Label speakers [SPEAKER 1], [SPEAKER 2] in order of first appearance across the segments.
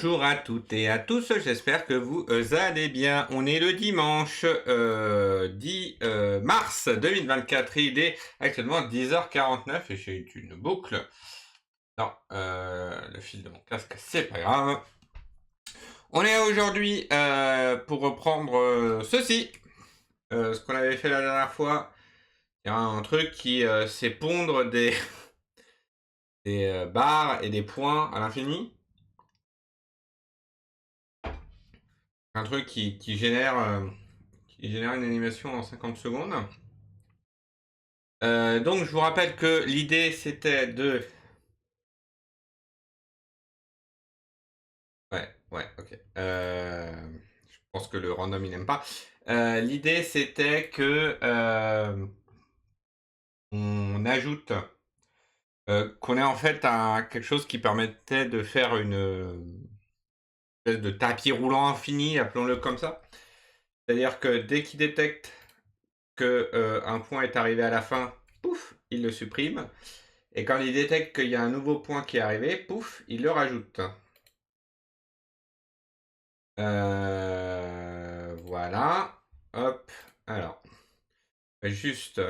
[SPEAKER 1] Bonjour à toutes et à tous, j'espère que vous allez bien. On est le dimanche 10 mars 2024, il est actuellement 10h49 et j'ai une boucle dans le fil de mon casque, c'est pas grave. On est aujourd'hui pour reprendre ceci, ce qu'on avait fait la dernière fois. Il y a un truc qui c'est pondre des, des barres et des points à l'infini. Un truc qui génère une animation en 50 secondes. Donc je vous rappelle que l'idée c'était de... Ouais, ok. Je pense que le random il n'aime pas. L'idée c'était que on ajoute qu'on ait en fait quelque chose qui permettait de faire une espèce de tapis roulant infini, appelons-le comme ça. C'est-à-dire que dès qu'il détecte que un point est arrivé à la fin, pouf, il le supprime. Et quand il détecte qu'il y a un nouveau point qui est arrivé, pouf, il le rajoute. Voilà. Hop. Alors, juste.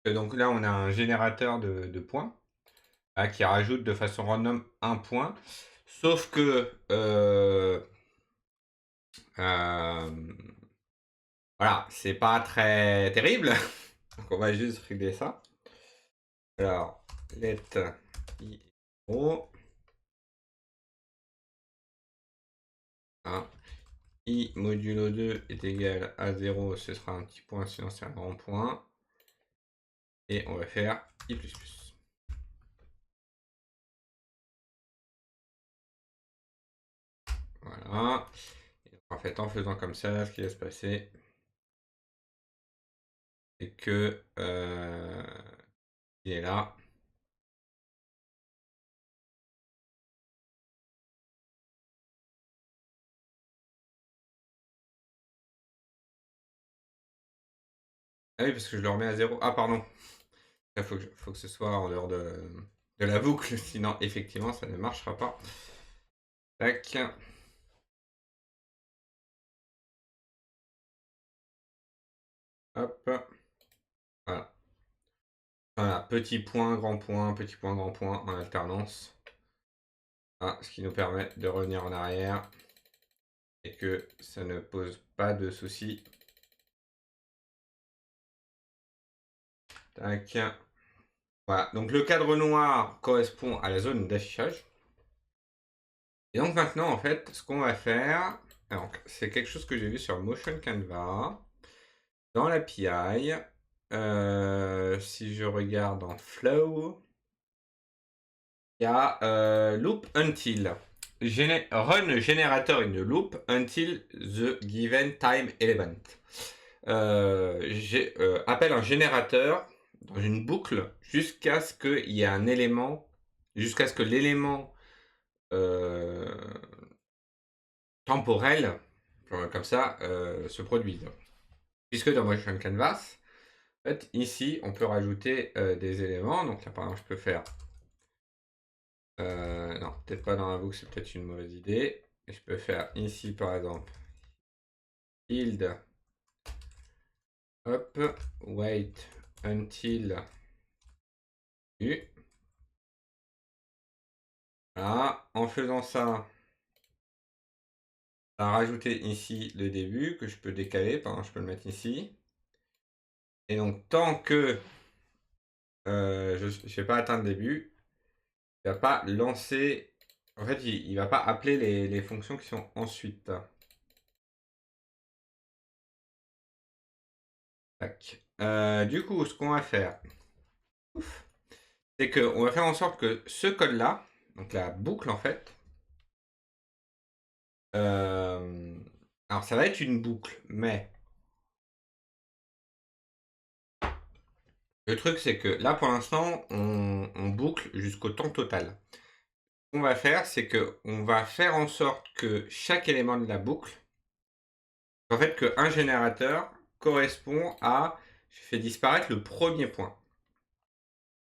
[SPEAKER 1] Donc là, on a un générateur de points qui rajoute de façon random un point. Sauf que voilà, c'est pas très terrible. Donc on va juste régler ça. Alors, let i 0. I modulo 2 est égal à 0, ce sera un petit point, sinon c'est un grand point. Et on va faire i++. Voilà. Et en fait, en faisant comme ça, ce qui va se passer, c'est que il est là. Ah oui, parce que je le remets à 0. Ah, pardon. Il faut que ce soit en dehors de la boucle, sinon effectivement ça ne marchera pas. Tac. Hop. Voilà. Voilà. Petit point, grand point, petit point, grand point en alternance. Ah, ce qui nous permet de revenir en arrière et que ça ne pose pas de soucis. Tac. Voilà. Donc le cadre noir correspond à la zone d'affichage. Et donc maintenant, en fait, ce qu'on va faire, c'est quelque chose que j'ai vu sur Motion Canva, dans l'API. Si je regarde en Flow, il y a loop until. Run generator in a loop until the given time element. Appelle un générateur dans une boucle jusqu'à ce qu'il y ait un élément, jusqu'à ce que l'élément temporel, comme ça, se produise. Puisque dans Motion Canvas, en fait, ici, on peut rajouter des éléments. Donc là, par exemple, je peux faire... non, peut-être pas dans la boucle, c'est peut-être une mauvaise idée. Et je peux faire ici, par exemple, yield, hop, wait until u. Voilà, en faisant ça, ça a rajouté ici le début que je peux décaler. Par exemple, je peux le mettre ici. Et donc, tant que je n'ai pas atteint le début, il ne va pas lancer. En fait, il ne va pas appeler les fonctions qui sont ensuite. Tac. Du coup, ce qu'on va faire, c'est qu'on va faire en sorte que ce code-là, donc la boucle en fait, alors ça va être une boucle, mais le truc c'est que là pour l'instant, on boucle jusqu'au temps total. Ce qu'on va faire, c'est qu'on va faire en sorte que chaque élément de la boucle, en fait, qu'un générateur correspond à, je fais disparaître le premier point.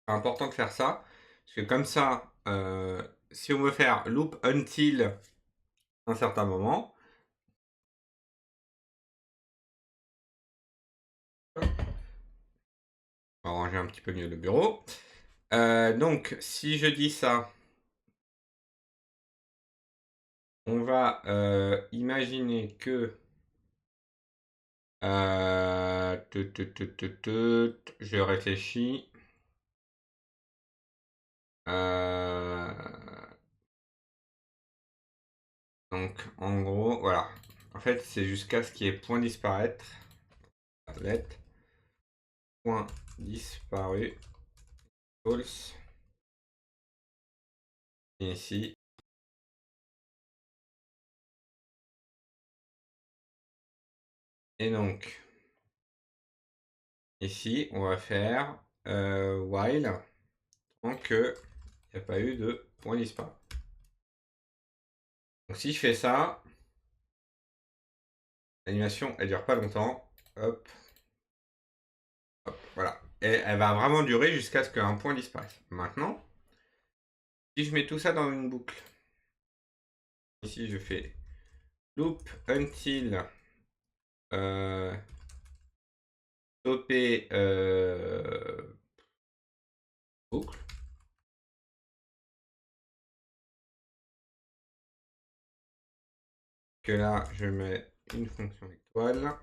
[SPEAKER 1] C'est important de faire ça, parce que comme ça, si on veut faire loop until un certain moment, on va ranger un petit peu mieux le bureau. Donc, si je dis ça, on va imaginer que je réfléchis. Donc, en gros, voilà. En fait, c'est jusqu'à ce qu'il y ait point disparaître. Let point disparu false. Et ici. Et donc, ici, on va faire while tant qu'il n'y a pas eu de point disparu. Donc, si je fais ça, l'animation, elle dure pas longtemps. Hop. Hop, voilà. Et elle va vraiment durer jusqu'à ce qu'un point disparaisse. Maintenant, si je mets tout ça dans une boucle, ici je fais loop until stopper boucle. Que là, je mets une fonction étoile.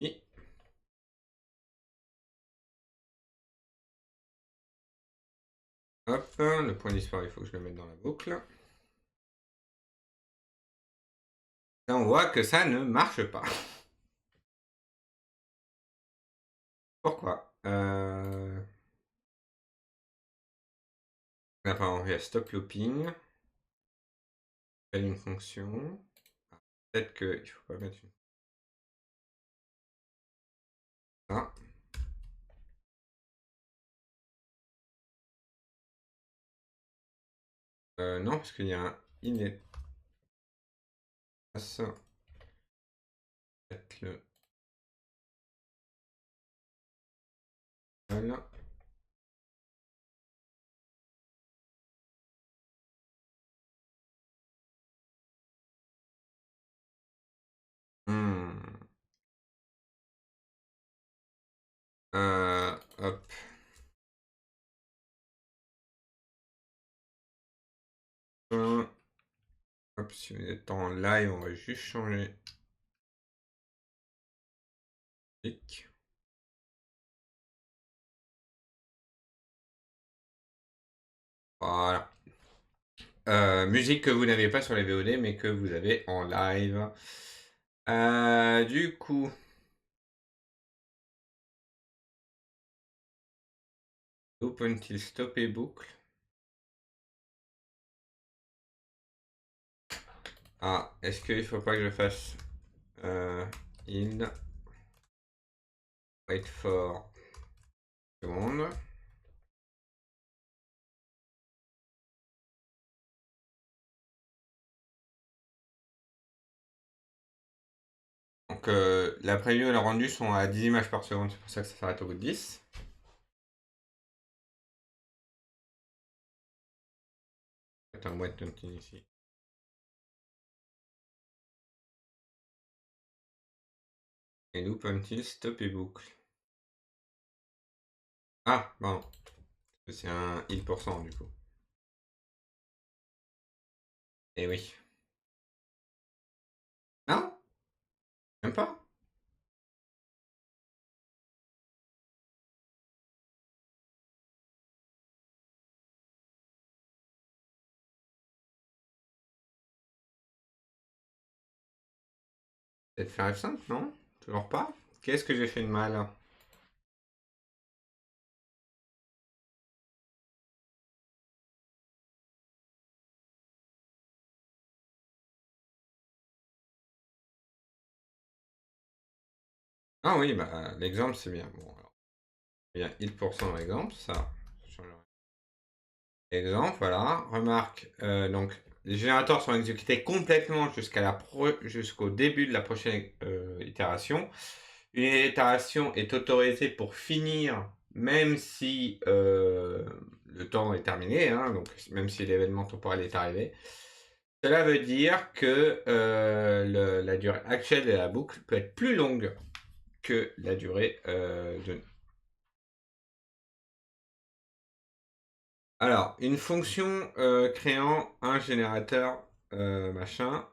[SPEAKER 1] Et hop, le point disparu, il faut que je le mette dans la boucle. Là, on voit que ça ne marche pas. Pourquoi on envie à stop looping. Une fonction. Peut-être qu'il ne faut pas mettre une. Ah. Non, parce qu'il y a un init. Ça. Peut-être le. Voilà. Hop. Hop, si vous êtes en live, on va juste changer. Clic. Voilà. Musique que vous n'avez pas sur les VOD, mais que vous avez en live. Du coup. Loop until stopper boucle. Ah, est-ce qu'il faut pas que je fasse in wait for seconde. Donc la preview et le rendu sont à 10 images par seconde, c'est pour ça que ça s'arrête au bout de 10. Attends, boîte until ici. Et loop until stopper boucle. Ah, pardon. C'est un il% du coup. Eh oui. Non? Même pas? Peut-être faire F5, non? Toujours pas? Qu'est-ce que j'ai fait de mal? Ah oui, bah l'exemple c'est bien. Bon, alors, il y a il% l'exemple, ça changerait. Exemple, voilà. Remarque, donc les générateurs sont exécutés complètement jusqu'au début de la prochaine itération. Une itération est autorisée pour finir, même si le temps est terminé, hein, donc même si l'événement temporel est arrivé. Cela veut dire que la durée actuelle de la boucle peut être plus longue que la durée de... Alors, une fonction créant un générateur machin,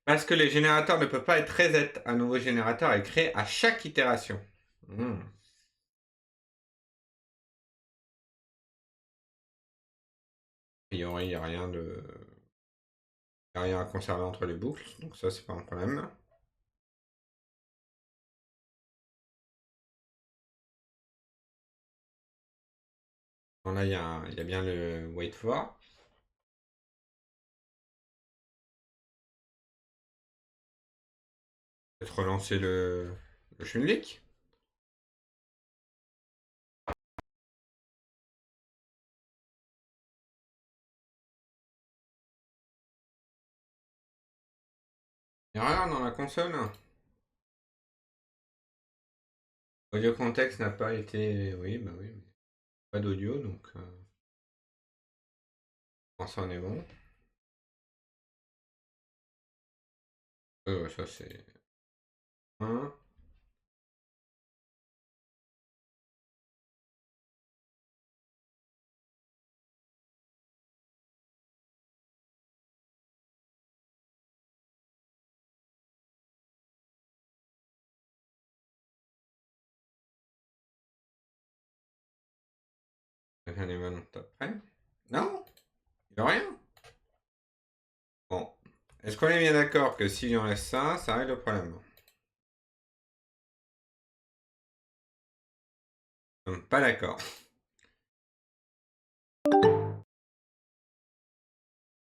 [SPEAKER 1] parce que les générateurs ne peuvent pas être reset. Un nouveau générateur est créé à chaque itération. A priori, il n'y a rien de... y a rien à conserver entre les boucles, donc ça, c'est pas un problème. Bon, là, il y a bien le wait for. Peut-être relancer le Schmilblick. Il n'y a rien dans la console. Audio contexte n'a pas été... Oui, bah oui. Pas d'audio, donc... bon, ça, on est bon. Ça, c'est... Un. Un événement après. Non, il n'y a rien. Bon. Est-ce qu'on est bien d'accord que si on laisse ça, ça règle le problème? Pas d'accord.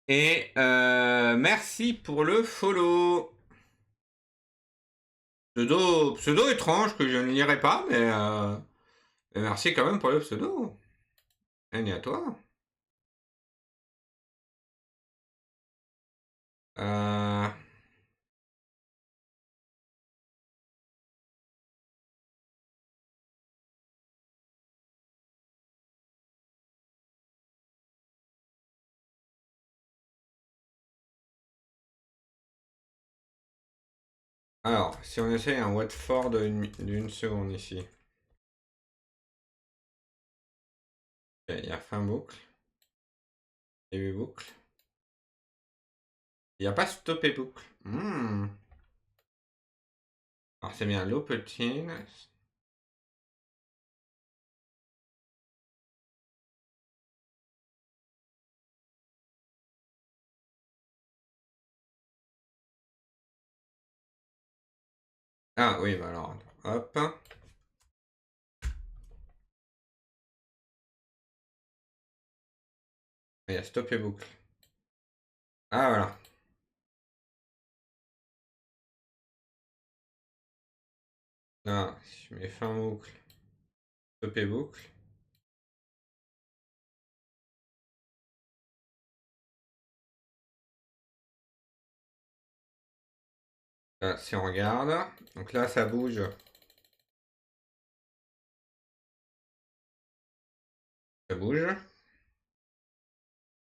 [SPEAKER 1] Et merci pour le follow. Pseudo étrange que je ne lirai pas, mais merci quand même pour le pseudo. Et à toi. Euh, alors, si on essaye un what for d'une seconde ici. Il y a fin boucle. Début boucle. Il n'y a pas stoppé boucle. Alors c'est bien l'open. Ah oui, bah alors, hop. Il y a stoppé boucle. Ah voilà. Là, si je mets fin boucle, stoppé boucle. Là, si on regarde, donc là ça bouge. Ça bouge.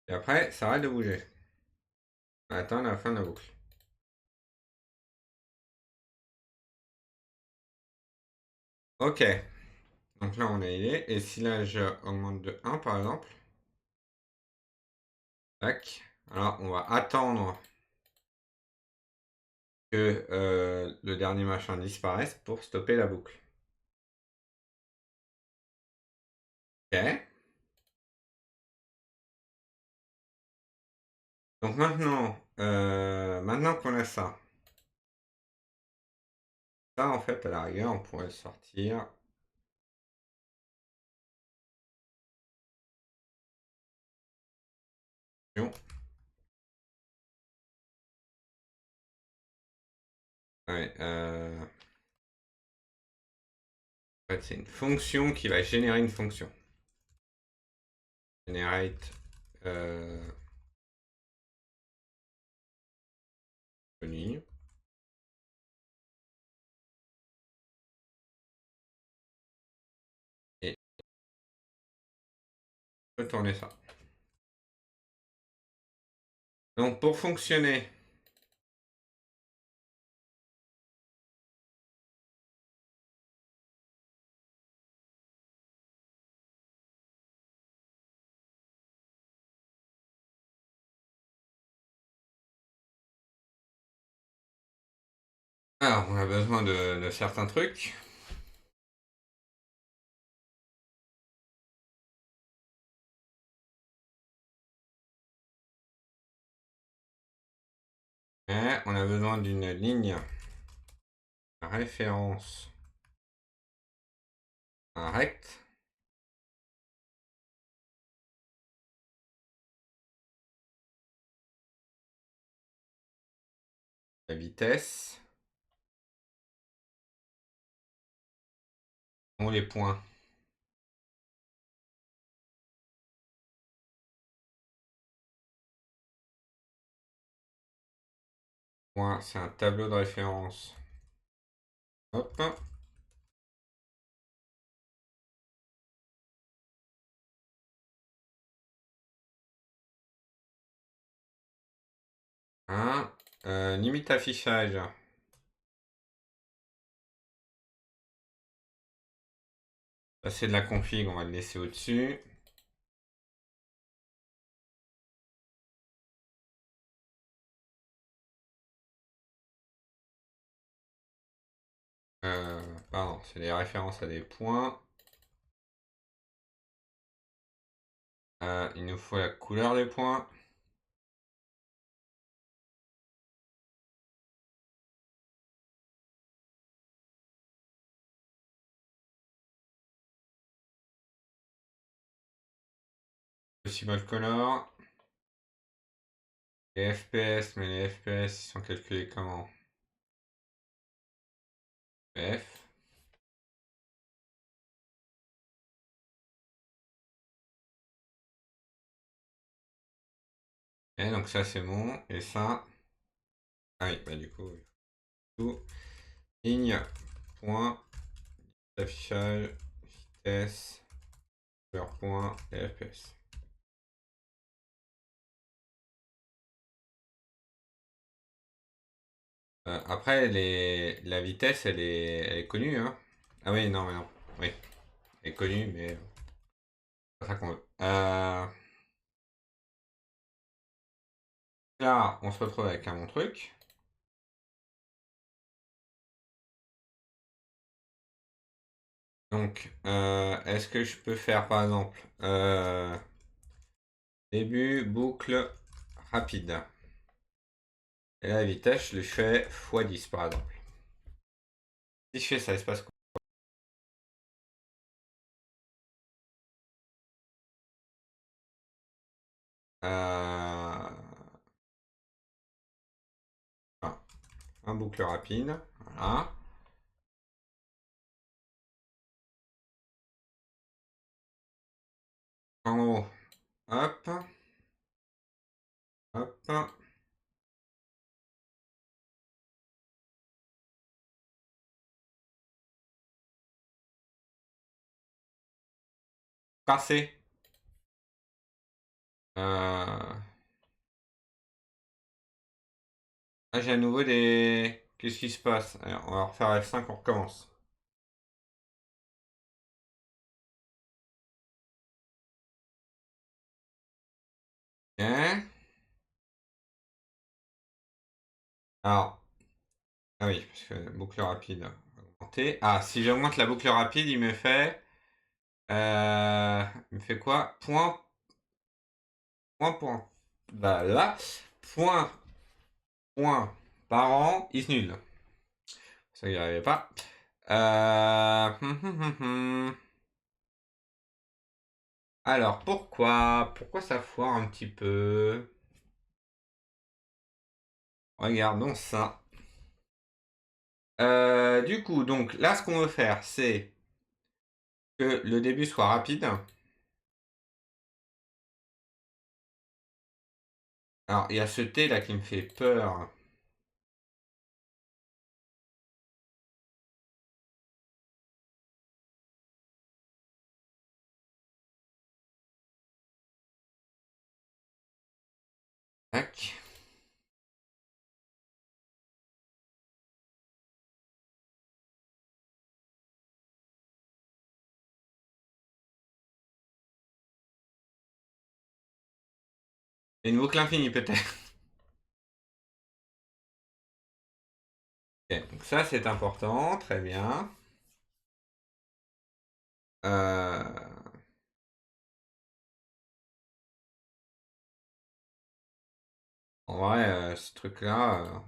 [SPEAKER 1] Et après, ça arrête de bouger. On attend la fin de la boucle. Ok. Donc là, on est aidé. Et si l'âge augmente de 1, par exemple. Tac. Alors, on va attendre que le dernier machin disparaisse pour stopper la boucle. Ok. Donc maintenant qu'on a ça, en fait, à la rigueur, on pourrait sortir. Ouais, en fait, c'est une fonction qui va générer une fonction. Generate ligne. peux tourner ça. Donc pour fonctionner, alors on a besoin de certains trucs. Et on a besoin d'une ligne référence, un rect. La vitesse. On les points. Point, c'est un tableau de référence. Hop. Hein. Limite affichage. Ça c'est de la config, on va le laisser au-dessus. Pardon, c'est des références à des points. Il nous faut la couleur des points. Le symbole color. Les FPS, mais les FPS ils sont calculés comment? F. Et donc ça c'est bon. Et ça. Ah oui, bah du coup, tout. Ligne, point, affichage, vitesse, couleur point et FPS. Après, la vitesse, elle est connue, hein. Ah oui, non, mais non. Oui, elle est connue, mais c'est pas ça qu'on veut. Là, on se retrouve avec un bon truc. Donc, est-ce que je peux faire, par exemple, début, boucle, rapide. Et la vitesse, je le fais x10, par exemple. Si je fais ça, il se passe quoi? Enfin, un boucle rapide, voilà. En haut, hop, hop. Passer. Ah, j'ai à nouveau des... Qu'est-ce qui se passe? Alors, on va refaire F5, on recommence. Ok. Alors, ah oui, parce que boucle rapide, augmenter. Ah, si j'augmente la boucle rapide, il me fait... il me fait quoi? Point. Bah là, point, point, parent, is nul. Ça, il n'y arrivait pas. Alors, pourquoi ça foire un petit peu? Regardons ça. Du coup, donc là, ce qu'on veut faire, c'est que le début soit rapide. Alors, il y a ce T là qui me fait peur. Tac. Et une boucle infinie peut-être. Ok, donc ça c'est important, très bien. Euh, En vrai, ce truc-là.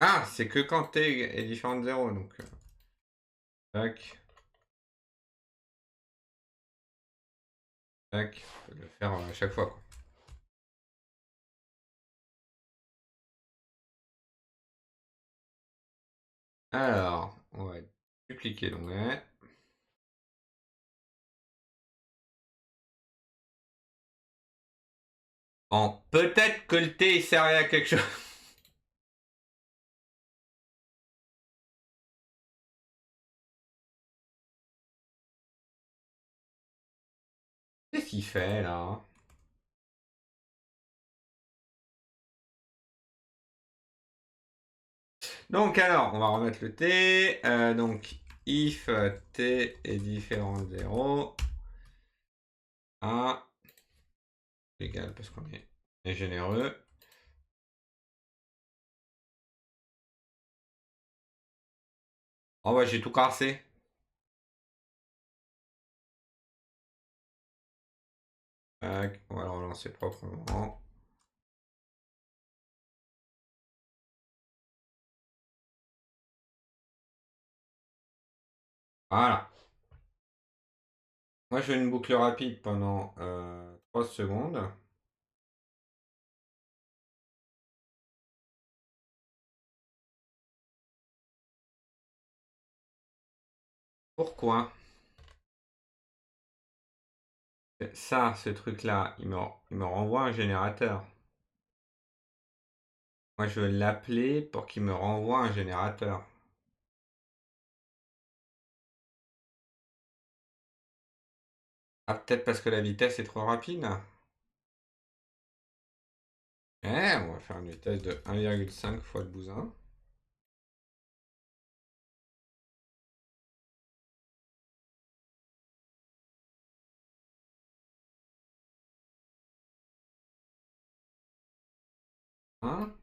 [SPEAKER 1] Ah, c'est que quand t est différent de 0, donc. Tac, tac. On peut le faire à chaque fois, quoi. Alors, on va dupliquer l'onglet. Bon, peut-être que le T il servait à quelque chose. Qu'est-ce qu'il fait là? Donc alors, on va remettre le T. Donc, if T est différent de 0, A égal, parce qu'on est généreux. Oh ouais, j'ai tout cassé. Tac, on va le relancer proprement. Voilà. Moi, je veux une boucle rapide pendant 3 secondes. Pourquoi? Ça, ce truc-là, il me renvoie un générateur. Moi, je veux l'appeler pour qu'il me renvoie un générateur. Ah, peut-être parce que la vitesse est trop rapide? On va faire une vitesse de 1,5 fois le bousin. Hein?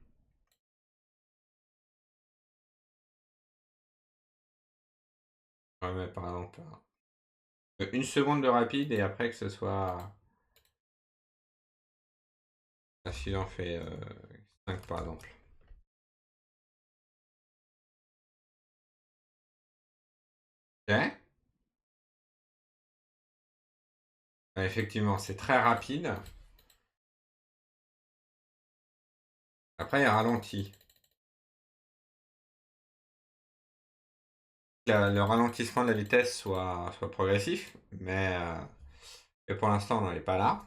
[SPEAKER 1] Ouais, mais par exemple, une seconde de rapide et après que ce soit. Ah, si j'en fais 5 par exemple. Ok? Effectivement, c'est très rapide. Après, il ralentit. Le ralentissement de la vitesse soit progressif, mais pour l'instant, on n'en est pas là.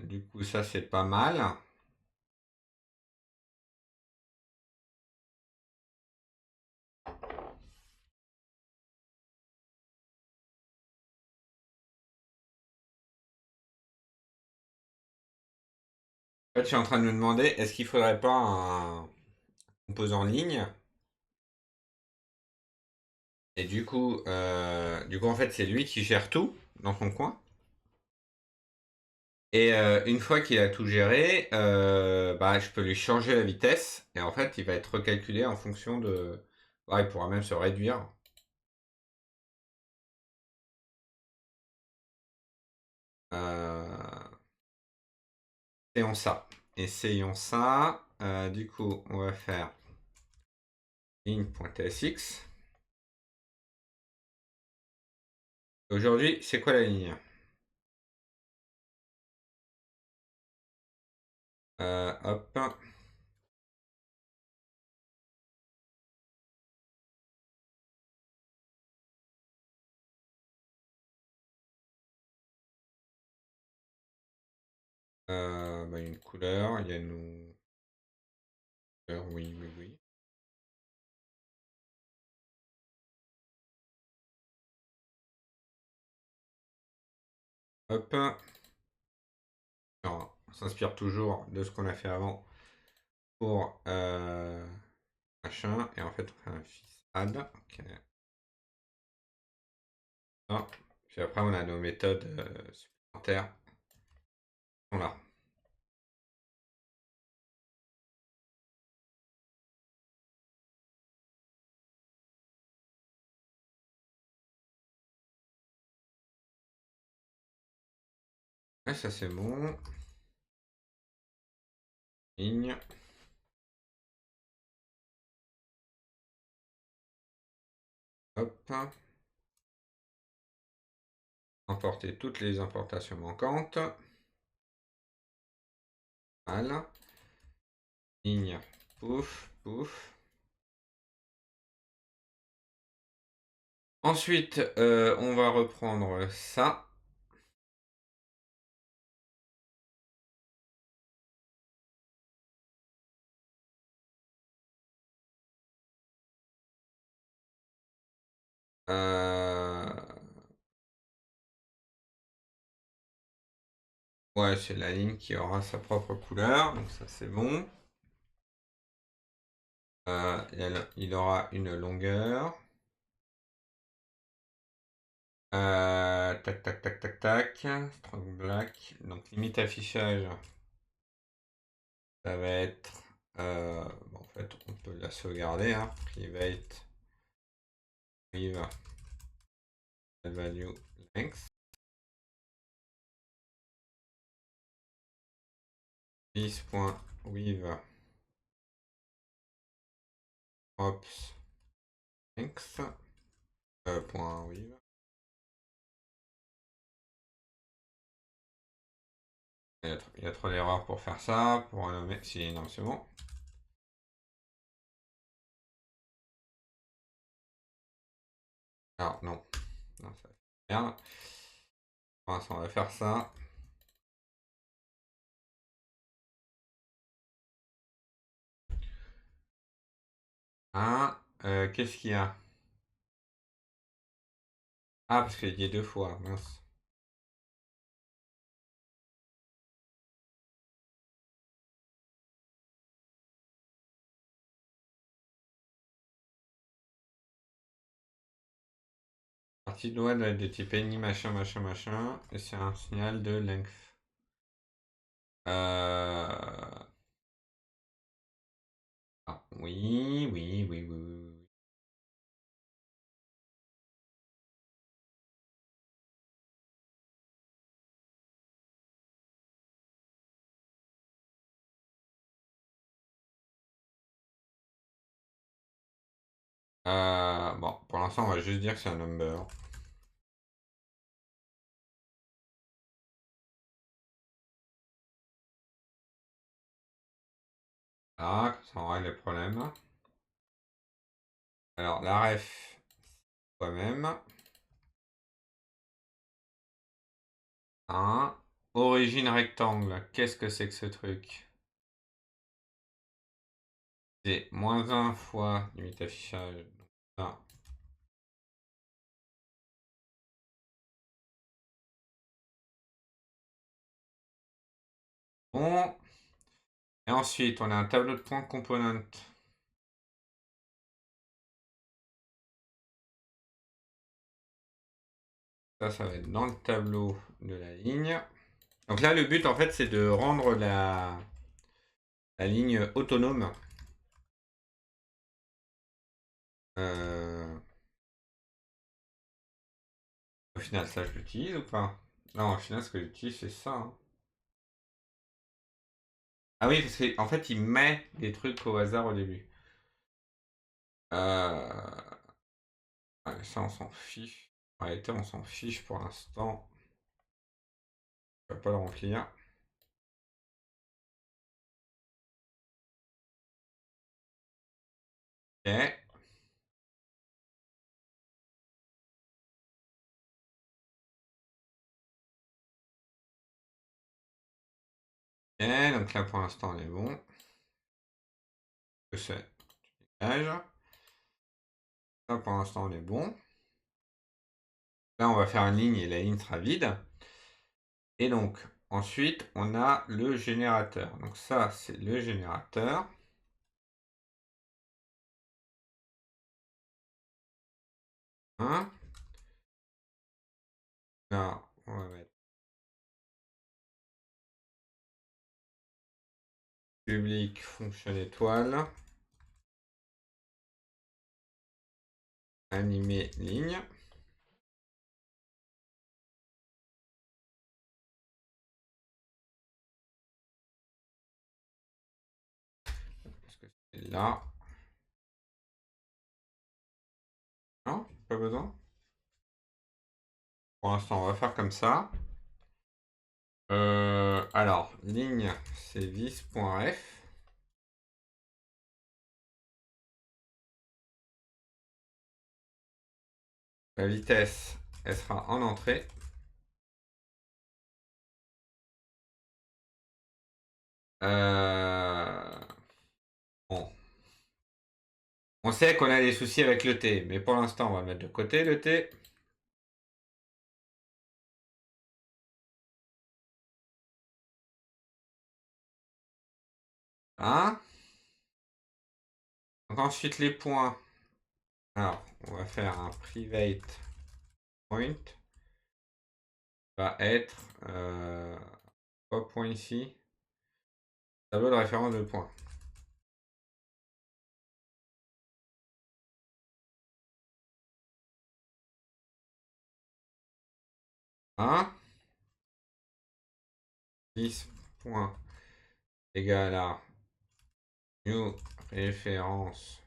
[SPEAKER 1] Du coup, ça, c'est pas mal. En fait, je suis en train de me demander, est-ce qu'il faudrait pas un composant en ligne? Et du coup, en fait, c'est lui qui gère tout dans son coin. Et une fois qu'il a tout géré, bah, je peux lui changer la vitesse. Et en fait, il va être recalculé en fonction de. Ouais, il pourra même se réduire. Euh, Essayons ça. Essayons ça. Du coup, on va faire ligne.tsx. Aujourd'hui, c'est quoi la ligne? Hop. Bah, il y a une couleur, il y a une couleur, oui, oui, oui. Hop. Alors, on s'inspire toujours de ce qu'on a fait avant pour machin. Et en fait, on fait un fils add. Ok. Ah. Puis après, on a nos méthodes supplémentaires qui sont là. Ouais, ça c'est bon. Ligne. Hop. Importer toutes les importations manquantes. Voilà. Ligne. Pouf, pouf. Ensuite, on va reprendre ça. Ouais, c'est la ligne qui aura sa propre couleur, donc ça c'est bon. Il aura une longueur. Tac, tac, tac, tac, tac. Strong black. Donc limite affichage. Ça va être... bon, en fait, on peut la sauvegarder. Hein. Private. With value length. This.with ops length. Point with. Il y a trop d'erreurs pour faire ça. Pour renommer. Si, non, c'est bon. Alors, non. Non, ça va faire merde. Pour l'instant, on va faire ça. Ah, qu'est-ce qu'il y a? Ah, parce qu'il y a deux fois, mince. Partie de loi doit être de type any machin machin machin, et c'est un signal de length. Ah, oui, oui, oui, oui, oui. Bon, pour l'instant, on va juste dire que c'est un number. Ah, ça on règle les problèmes. Alors, la ref, toi-même. Hein. Origine rectangle, qu'est-ce que c'est que ce truc? C'est -1 fois limite affichage. Donc, ça. Bon. Et ensuite, on a un tableau de points component. Ça va être dans le tableau de la ligne. Donc là, le but, en fait, c'est de rendre la ligne autonome. Euh, Au final, ça, je l'utilise ou pas? Non, au final, ce que j'utilise, c'est ça. Hein. Ah oui, parce qu'en fait, il met des trucs au hasard au début. Ouais, ça, on s'en fiche. En réalité, on s'en fiche pour l'instant. Je vais pas le remplir. Ok. Ok, donc là, pour l'instant, on est bon. Que c'est? Dégage. Ça, pour l'instant, on est bon. Là, on va faire une ligne et la ligne sera vide. Et donc, ensuite, on a le générateur. Donc ça, c'est le générateur. Hein. Là, on va mettre public fonction étoile. Animer ligne. Est-ce que c'est là? Non, pas besoin. Pour l'instant, on va faire comme ça. Alors, ligne, c'est vis.f. La vitesse, elle sera en entrée. Bon. On sait qu'on a des soucis avec le T, mais pour l'instant, on va mettre de côté le T. Hein. Donc ensuite, les points. Alors, on va faire un private point. Va être quoi point ici? Tableau de référence de points. Hein. 10 points égale à new référence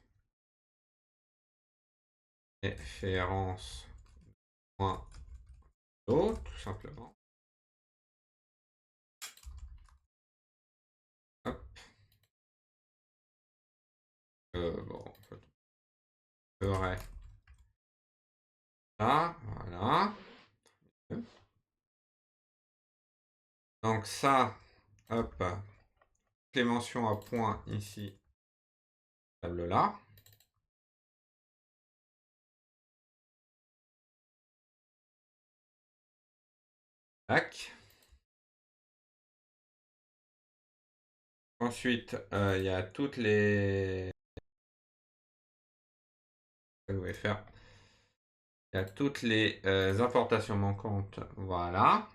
[SPEAKER 1] point O, tout simplement. Hop. Bon, je ferai ça, voilà. Donc ça, hop, les mentions à points ici, table là. Tac. Ensuite, il y a toutes les... faire. Il y a toutes les importations manquantes. Voilà.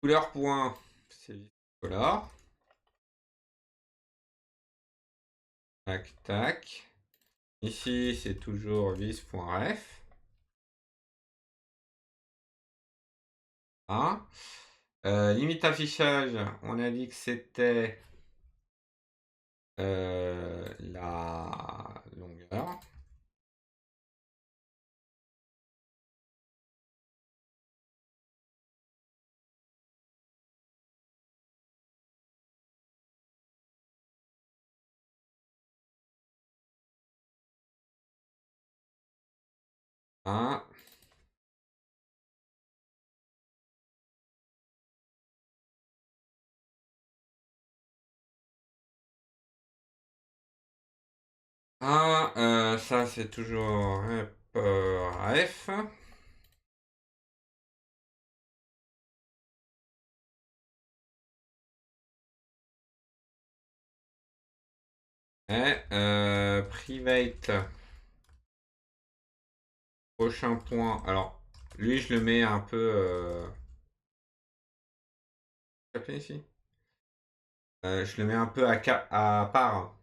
[SPEAKER 1] Couleur point, c'est color. Tac, tac. Ici, c'est toujours vis.ref. Ah. Limite affichage, on a dit que c'était la longueur. Ah. Ah, ça c'est toujours ref. Et private prochain point. Alors, lui, je le mets un peu. Ça fait ici. Je le mets un peu à part.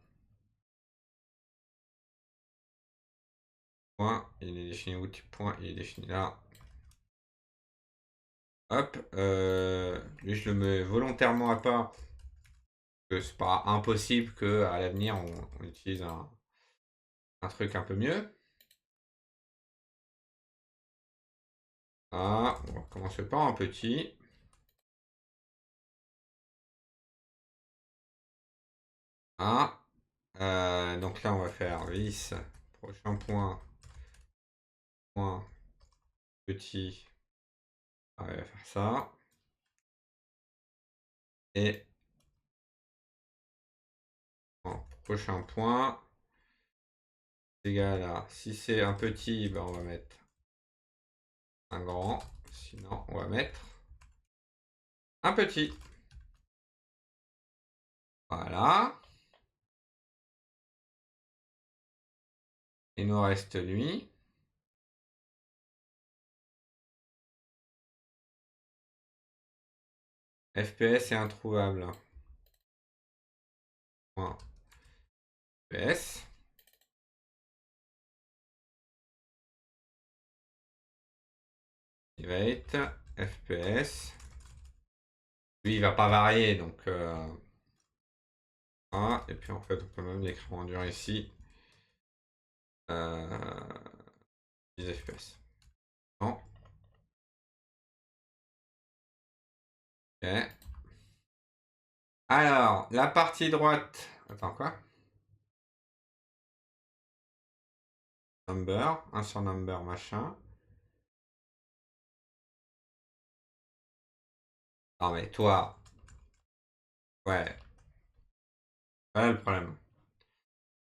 [SPEAKER 1] Point. Il est défini où type point. Il est défini là. Hop. Lui, je le mets volontairement à part. Que c'est pas impossible que à l'avenir on utilise un truc un peu mieux. Ah, on va commencer par un petit. Ah. Donc là, on va faire vis. Prochain point. Point. Petit. On va faire ça. Et prochain point. Égal à. Si c'est un petit, ben on va mettre un grand. Sinon, on va mettre un petit. Voilà. Il nous reste lui. FPS est introuvable. Point FPS. Il va être FPS. Lui, il va pas varier, donc... et puis en fait, on peut même l'écrire en dur ici. 10 FPS. Non. Ok. Alors, la partie droite... Attends, quoi? Number, 1 sur number, machin. Non mais toi... Ouais, voilà le problème.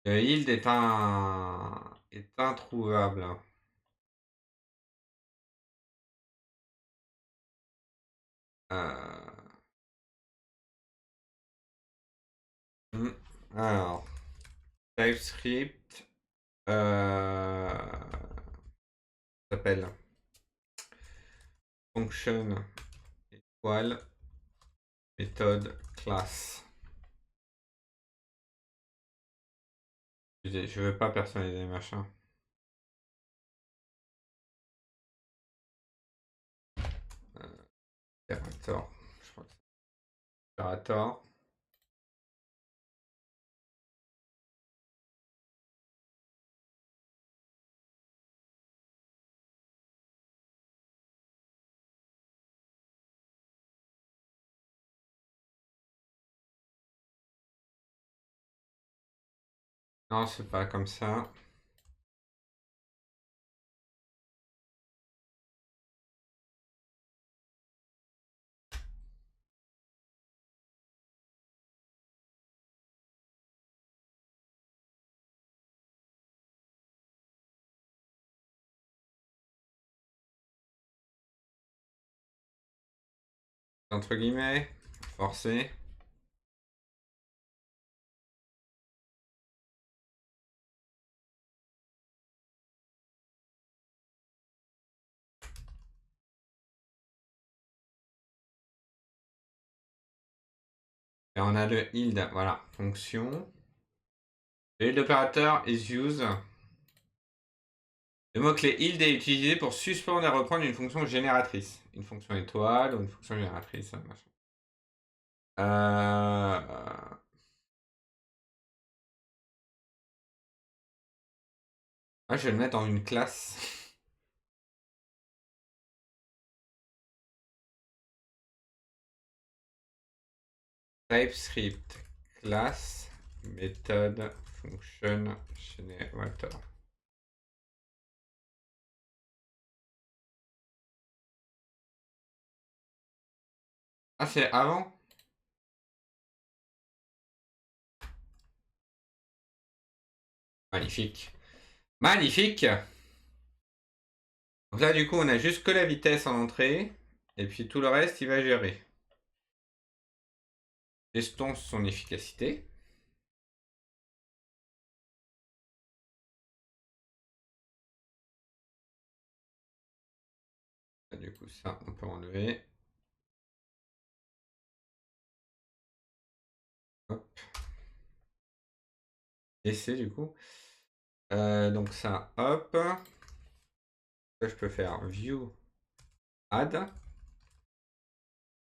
[SPEAKER 1] Le yield est introuvable. Euh, Alors, TypeScript s'appelle function étoile méthode class. Je veux pas personnaliser machin. Operator. Je crois que c'est operator. Non, c'est pas comme ça. Entre guillemets, forcé. Et on a le yield, voilà, fonction. Et l'opérateur is used. Le mot-clé yield est utilisé pour suspendre et reprendre une fonction génératrice. Une fonction étoile ou une fonction génératrice, machin. Je vais le mettre dans une classe. TypeScript class méthode function generator. Ah, c'est avant? Magnifique. Magnifique! Donc là, du coup, on a juste que la vitesse en entrée. Et puis tout le reste, il va gérer. Testons son efficacité. Du coup, ça, on peut enlever. Hop. Laisser, du coup. Donc ça, hop. Là, je peux faire view, add,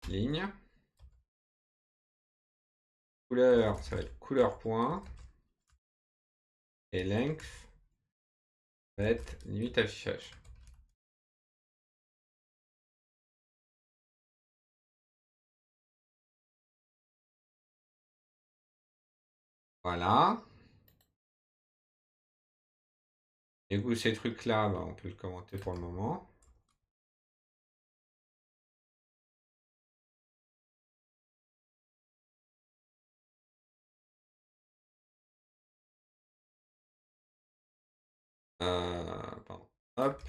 [SPEAKER 1] ligne. Couleur, ça va être couleur point. Et length, ça va être limite affichage. Voilà. Et du coup, ces trucs-là, on peut le commenter pour le moment. Pardon. Hop.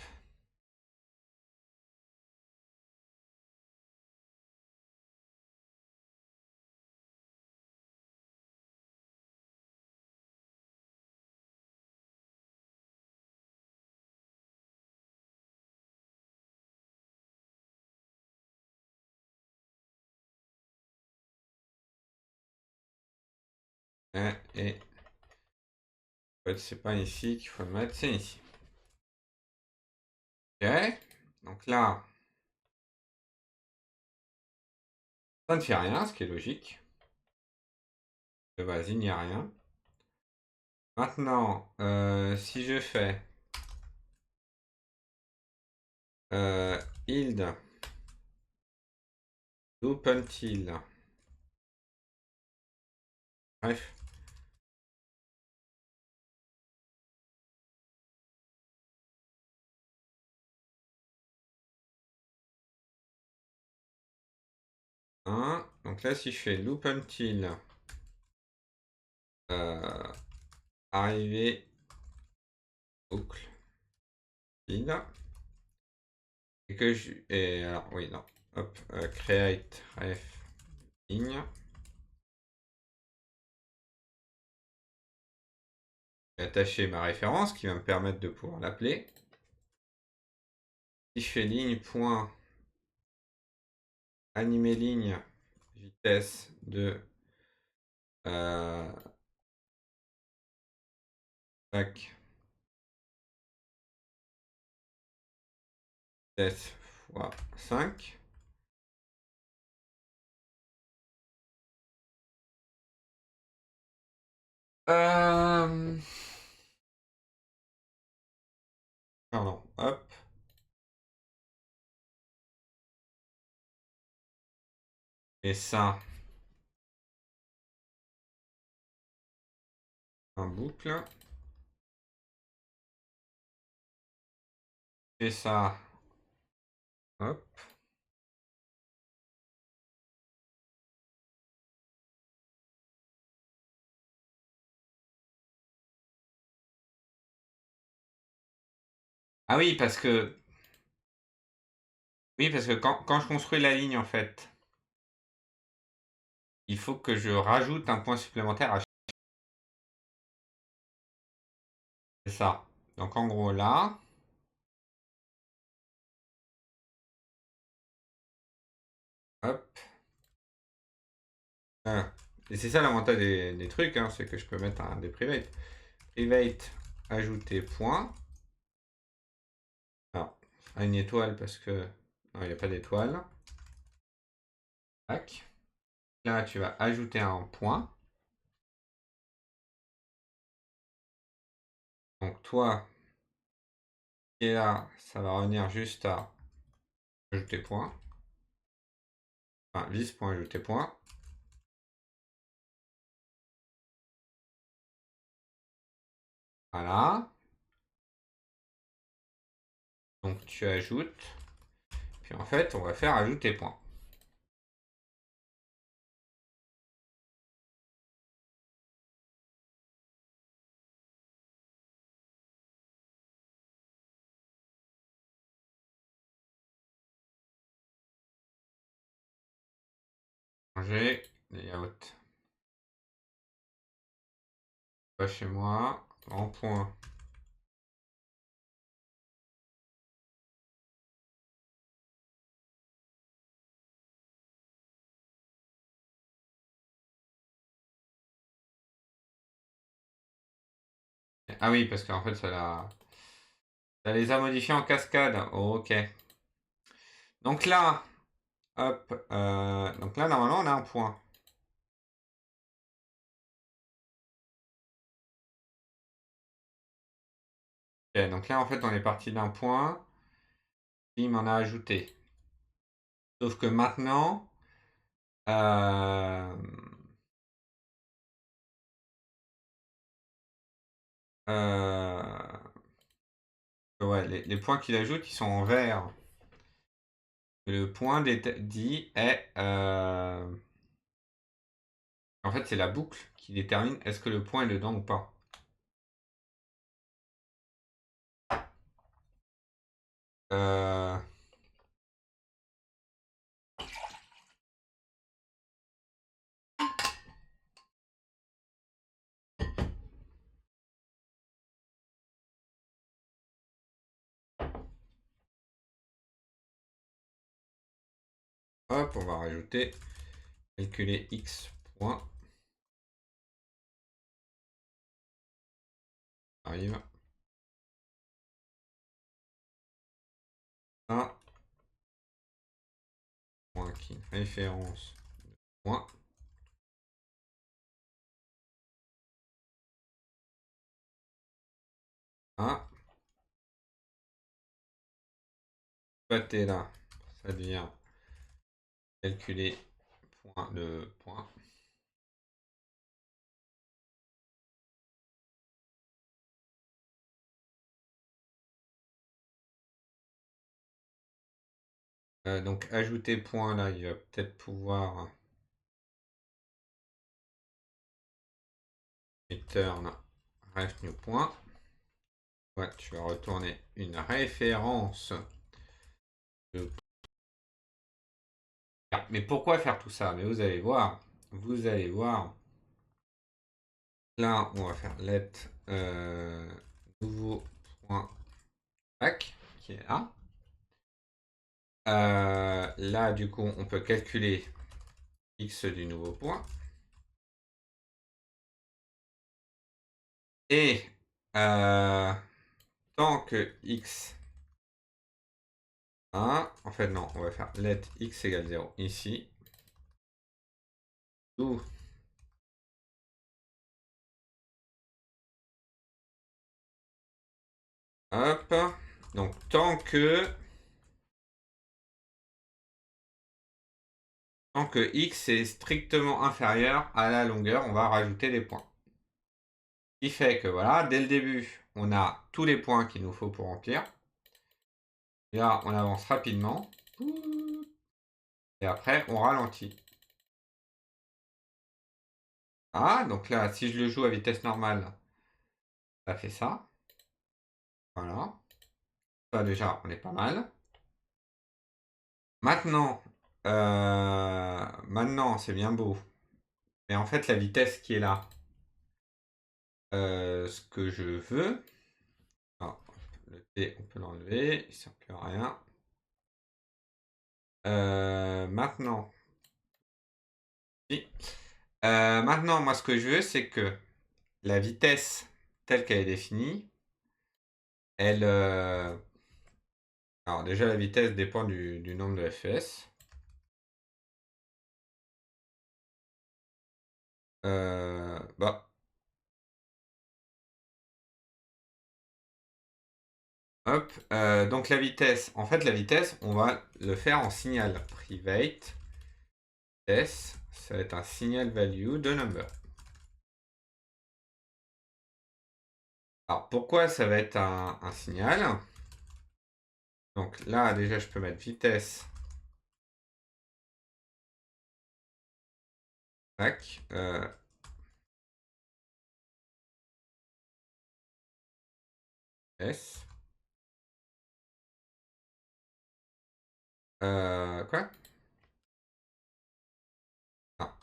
[SPEAKER 1] Et en fait, c'est pas ici qu'il faut le mettre, c'est ici. OK. Donc là, ça ne fait rien, ce qui est logique. De base, il n'y a rien. Maintenant, si je fais yield loop until, bref, donc là, si je fais loop until arrivé boucle yield, et que je. Et alors, oui, non. Hop, create ref ligne. Attacher ma référence qui va me permettre de pouvoir l'appeler. Si je fais ligne point animer ligne vitesse de tac vitesse fois 5. Pardon, hop. Et ça, en boucle. Et ça, hop. Ah oui, parce que quand je construis la ligne, en fait, il faut que je rajoute un point supplémentaire à c'est ça. Donc en gros là, hop. Et c'est ça l'avantage des trucs, hein, c'est que je peux mettre des private. Private ajouter point. Alors, une étoile parce que. Non, il n'y a pas d'étoile. Tac. Là, tu vas ajouter un point. Donc toi, qui est là, ça va revenir juste à ajouter point. Enfin, vis.ajouter point. Voilà. Donc tu ajoutes. Puis en fait, on va faire ajouter point. Changer layout. Pas chez moi. En point. Ah oui, parce qu'en fait, ça les a modifiés en cascade. Oh, ok. Donc là, hop. Donc là, normalement, on a un point. Ok, donc là, en fait, on est parti d'un point. Il m'en a ajouté. Sauf que maintenant, euh, ouais, les points qu'il ajoute, ils sont en vert. Le point dit est. En fait, c'est la boucle qui détermine est-ce que le point est dedans ou pas. Euh, Hop, on va rajouter calculer x point. arrive. Ça. Point qui référence. Point. Ah. Pâté là. Ça devient calculer point de point. Donc ajouter point là, il va peut-être pouvoir return ref new point. Ouais, tu vas retourner une référence. Mais pourquoi faire tout ça? Mais vous allez voir. Vous allez voir. Là, on va faire let nouveau point back qui est là. Là, du coup, on peut calculer x du nouveau point. Et tant que x 1, en fait non, on va faire let x égale 0 ici. D'où hop. Donc tant que x est strictement inférieur à la longueur, on va rajouter des points. Ce qui fait que voilà, dès le début, on a tous les points qu'il nous faut pour remplir. Là, on avance rapidement. Et après, on ralentit. Ah, donc là, si je le joue à vitesse normale, ça fait ça. Voilà. Ça, déjà, on est pas mal. Maintenant, maintenant c'est bien beau. Mais en fait, la vitesse qui est là, ce que je veux... Ah, le T, on peut l'enlever, il ne sert plus à rien. Maintenant... Si. Maintenant, moi, ce que je veux, c'est que la vitesse telle qu'elle est définie, elle... Alors déjà, la vitesse dépend du nombre de FPS. Bah, hop, donc la vitesse, en fait la vitesse, on va le faire en signal. Private vitesse, ça va être un signal value de number. Alors pourquoi ça va être un signal? Donc là déjà je peux mettre vitesse. Tac. S. Quoi? Ah,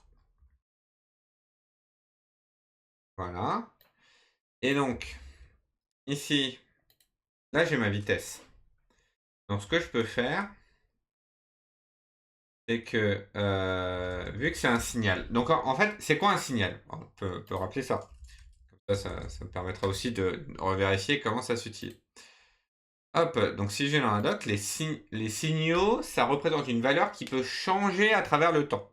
[SPEAKER 1] voilà. Et donc, ici, là j'ai ma vitesse. Donc ce que je peux faire, c'est que, vu que c'est un signal, donc en fait, c'est quoi un signal? On peut rappeler ça. Comme ça me permettra aussi de revérifier comment ça s'utilise. Hop, donc si j'ai dans un doc, les signaux, ça représente une valeur qui peut changer à travers le temps.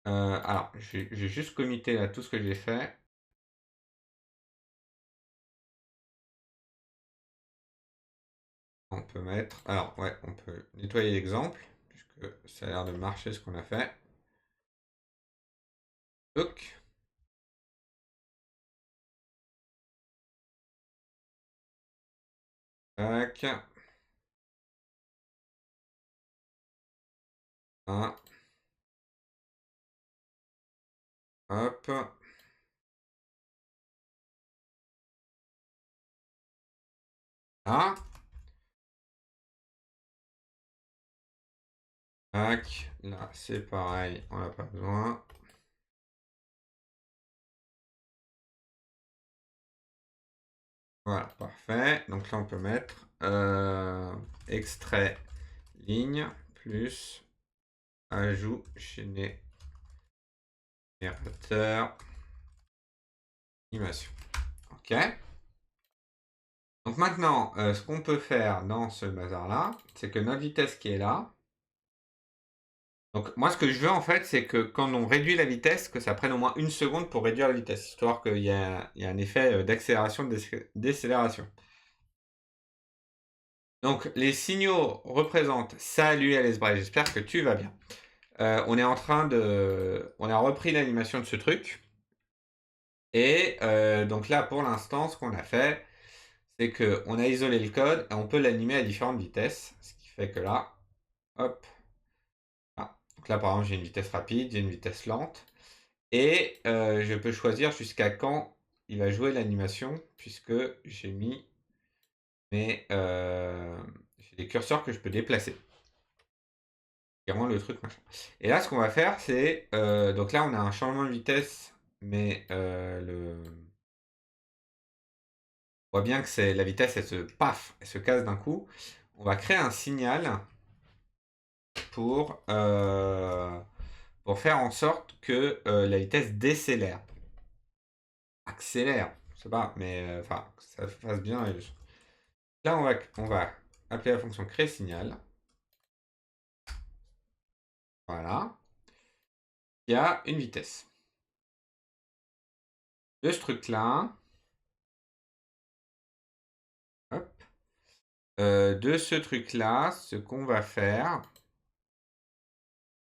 [SPEAKER 1] Alors, j'ai juste commité là tout ce que j'ai fait. On peut mettre... Alors, ouais, on peut nettoyer l'exemple, puisque ça a l'air de marcher ce qu'on a fait. Donc, tac. Un. Hop. Ah. Tac. Là, c'est pareil, on n'a pas besoin. Voilà, parfait. Donc là, on peut mettre extrait ligne plus ajout générateur animation. OK. Donc maintenant, ce qu'on peut faire dans ce bazar-là, c'est que notre vitesse qui est là, donc moi ce que je veux en fait, c'est que quand on réduit la vitesse, que ça prenne au moins 1 seconde pour réduire la vitesse, histoire qu'il y ait un effet, d'accélération, de décélération. Donc les signaux représentent: «Salut Alice Bray, j'espère que tu vas bien». On est on a repris l'animation de ce truc et donc là, pour l'instant, ce qu'on a fait, c'est qu'on a isolé le code et on peut l'animer à différentes vitesses. Ce qui fait que là, hop, ah, donc là, par exemple, j'ai une vitesse rapide, j'ai une vitesse lente et je peux choisir jusqu'à quand il va jouer l'animation puisque j'ai mis j'ai des curseurs que je peux déplacer. Qui rend le truc machin. Et là, ce qu'on va faire, c'est, donc là, on a un changement de vitesse, mais on voit bien que c'est la vitesse, elle se paf, elle se casse d'un coup. On va créer un signal pour, heu, pour faire en sorte que, la vitesse décélère. Accélère, je sais pas, mais, enfin, que ça fasse bien là, on va appeler la fonction créer signal. Voilà. Il y a une vitesse. De ce truc-là, hop, de ce truc-là, ce qu'on va faire,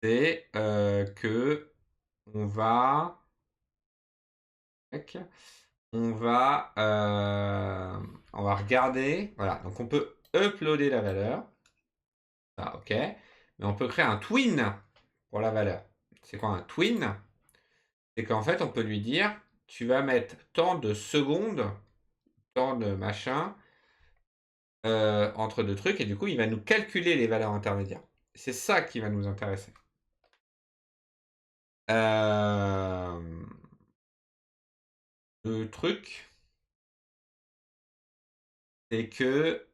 [SPEAKER 1] c'est, que on va tac, on va regarder, voilà, donc on peut uploader la valeur, ça OK, mais on peut créer un twin pour la valeur. C'est quoi un twin? C'est qu'en fait, on peut lui dire: «Tu vas mettre tant de secondes, tant de machin, entre 2 trucs» et du coup, il va nous calculer les valeurs intermédiaires. C'est ça qui va nous intéresser. Hem, le truc, c'est que,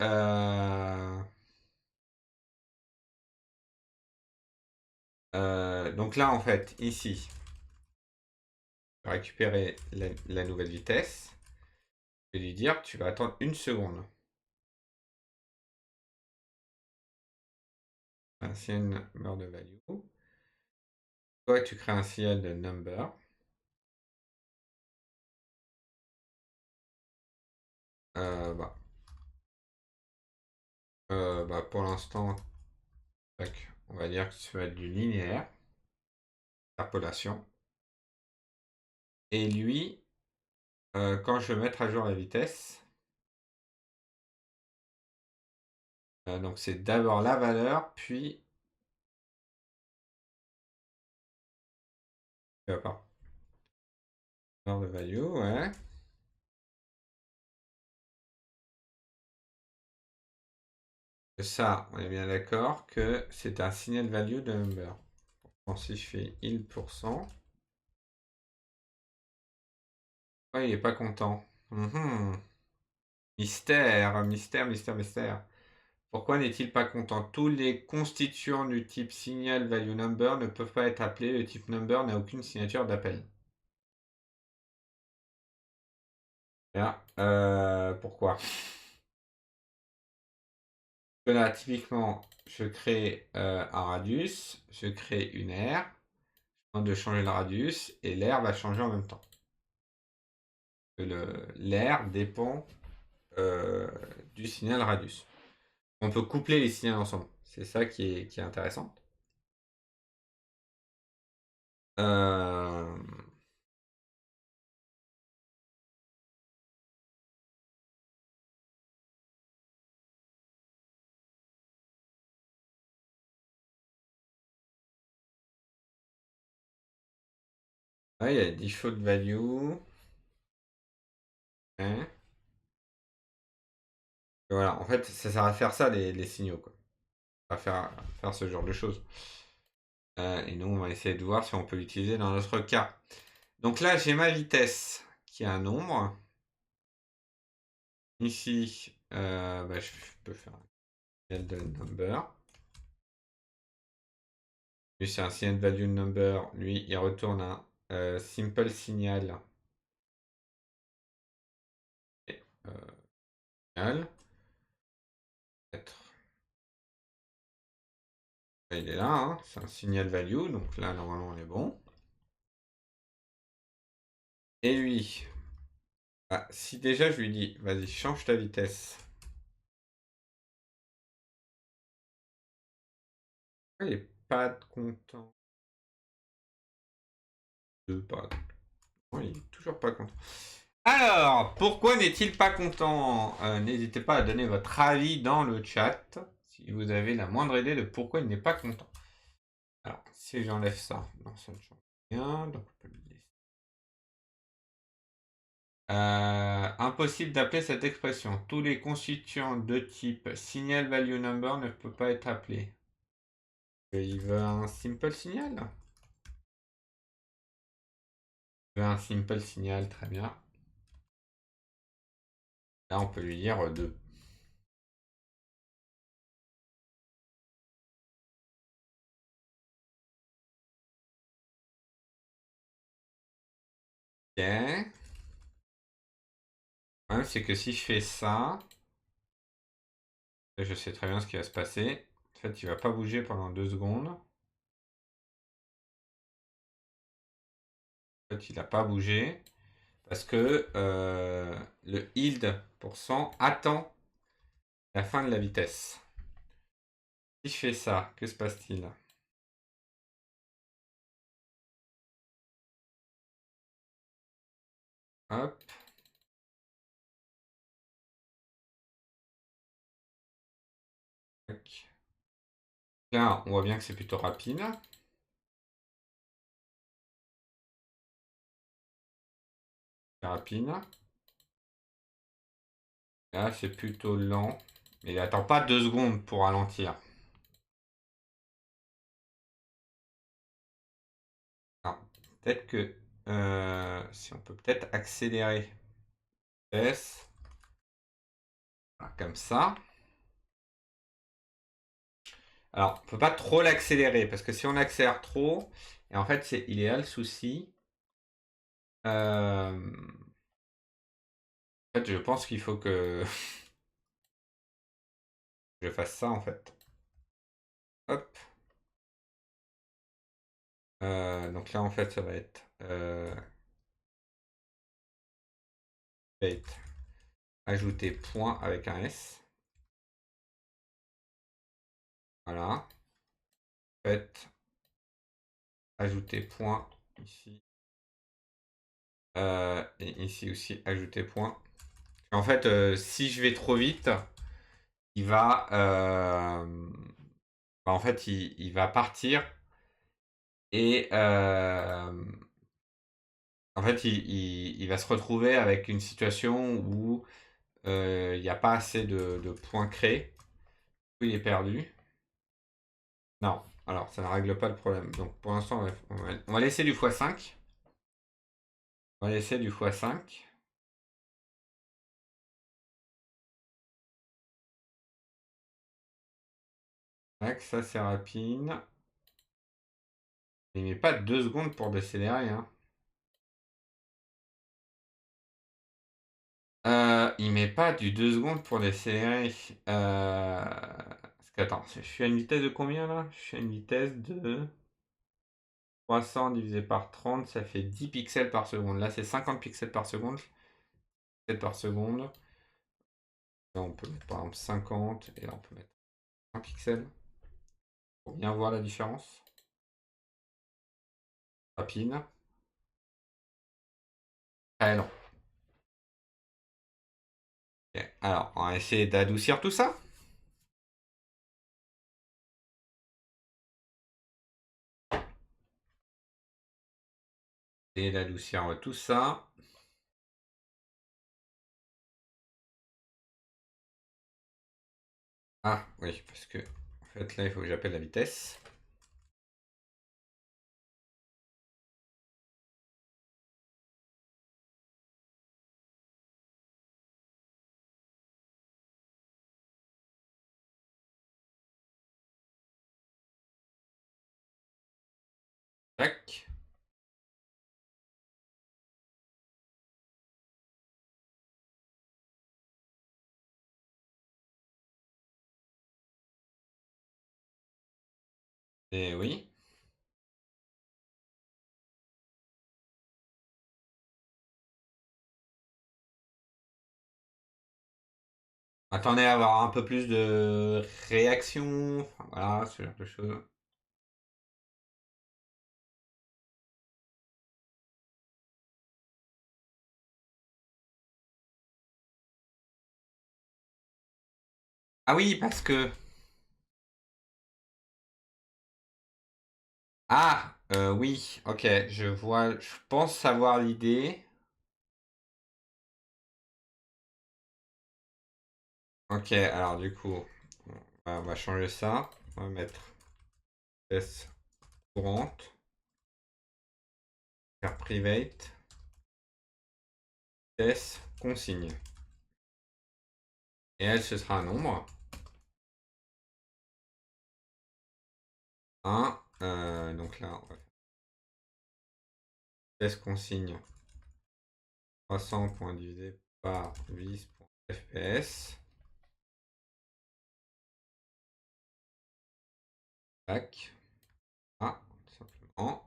[SPEAKER 1] donc là, en fait, ici, je vais récupérer la nouvelle vitesse. Je vais lui dire: «Tu vas attendre 1 seconde». Ancienne number de value. Toi, tu crées un signal de number. Bah, pour l'instant, tac, on va dire que ça va être du linéaire, interpolation. Et lui, quand je veux mettre à jour la vitesse, donc c'est d'abord la valeur, puis pas number de value, ouais. Ça, on est bien d'accord que c'est un signal value de number. Bon, si je fais il %, ouais, il est pas content. Mystère, mystère, mystère, mystère. Pourquoi n'est-il pas content? Tous les constituants du type signal value number ne peuvent pas être appelés. Le type number n'a aucune signature d'appel. Là, pourquoi? Là, typiquement, je crée un radius, je crée une aire, je demande de changer le radius et l'aire va changer en même temps. L'aire dépend du signal radius. On peut coupler les signaux ensemble. C'est ça qui est intéressant. Euh, ouais, il y a default value. Hein. Voilà, en fait, ça sert à faire ça, les signaux, quoi. À faire ce genre de choses. Et nous, on va essayer de voir si on peut l'utiliser dans notre cas. Donc là, j'ai ma vitesse qui est un nombre. Ici, je peux faire un signal de number. Lui, c'est un signal value number. Lui, il retourne un simple signal signal. Il est là, hein, c'est un signal value, donc là normalement on est bon. Et lui, si déjà je lui dis, vas-y, change ta vitesse. Il est pas content. Non, il est toujours pas content. Alors, pourquoi n'est-il pas content? N'hésitez pas à donner votre avis dans le chat si vous avez la moindre idée de pourquoi il n'est pas content. Alors, si j'enlève ça, non, ça ne change rien, donc on peut le laisser. Impossible d'appeler cette expression. Tous les constituants de type signal value number ne peuvent pas être appelés. Il veut un simple signal. Il veut un simple signal, très bien. Là, on peut lui dire 2. Ok. Le problème, c'est que si je fais ça, je sais très bien ce qui va se passer. En fait, il va pas bouger pendant 2 secondes. En fait, il n'a pas bougé parce que le yield % attend la fin de la vitesse. Si je fais ça, que se passe-t-il? Hop. Tac. Là, on voit bien que c'est plutôt rapide. C'est rapide. Là, c'est plutôt lent. Mais il attend pas 2 secondes pour ralentir. Alors, peut-être que si on peut peut-être accélérer la vitesse. Voilà, comme ça. Alors, on peut pas trop l'accélérer parce que si on accélère trop, et en fait, il est là le souci. En fait, je pense qu'il faut que je fasse ça en fait. Hop. Donc là, en fait, ça va être ajouter point avec un S. Voilà. Fait ajouter point ici. Et ici aussi, ajouter point. En fait, si je vais trop vite, il va, en fait, il va partir et en fait, il va se retrouver avec une situation où il n'y a pas assez de points créés. Il est perdu. Non, alors ça ne règle pas le problème. Donc pour l'instant, on va laisser du x5. On va laisser du x5. Tac, ça c'est rapide. Il met pas 2 secondes pour décélérer. Hein. Il met pas du 2 secondes pour décélérer. Parce que, attends, je suis à une vitesse de combien là? Je suis à une vitesse de 300 divisé par 30, ça fait 10 pixels par seconde. Là, c'est 50 pixels par seconde. Pixels par seconde. Là, on peut mettre par exemple 50 et là, on peut mettre 1 pixel pour bien voir la différence. Rapide. Très long. Ok, alors, on va essayer d'adoucir tout ça. Et d'adoucir tout ça. Ah, oui, parce que, en fait, là, il faut que j'appelle la vitesse. Tac. Et oui. Attendez à avoir un peu plus de réaction, enfin, voilà, ce genre de choses. Ah oui, parce que... Ah, oui, ok, je vois, je pense savoir l'idée. Ok, alors du coup, on va changer ça. On va mettre vitesse courante, faire private, vitesse consigne. Et elle, ce sera un nombre. 1. Donc là, on va faire vitesse consigne 300 points divisé par vis.fps. Tac. Ah, tout simplement.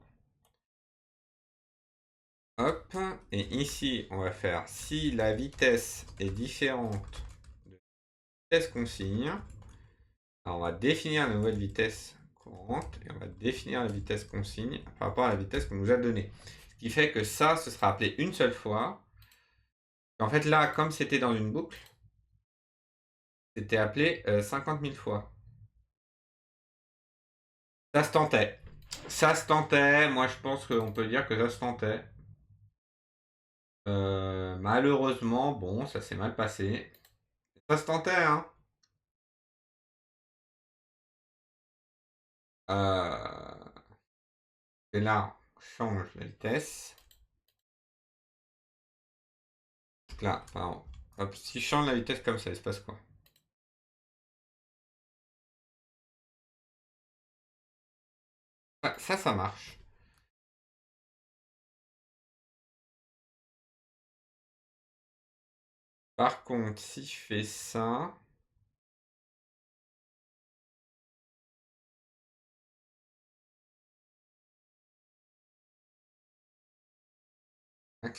[SPEAKER 1] Hop. Et ici, on va faire si la vitesse est différente de la vitesse consigne. Alors, on va définir la nouvelle vitesse courante et on va définir la vitesse consigne par rapport à la vitesse qu'on nous a donnée. Ce qui fait que ça, ce sera appelé une seule fois. En fait, là, comme c'était dans une boucle, c'était appelé 50 000 fois. Ça se tentait. Ça se tentait. Moi, je pense qu'on peut dire que ça se tentait. Malheureusement, bon, ça s'est mal passé. Ça se tentait, hein. Et là, on change la vitesse. Donc là, pardon. Hop, si je change la vitesse comme ça, il se passe quoi? Ouais, ça marche. Par contre, si je fais ça,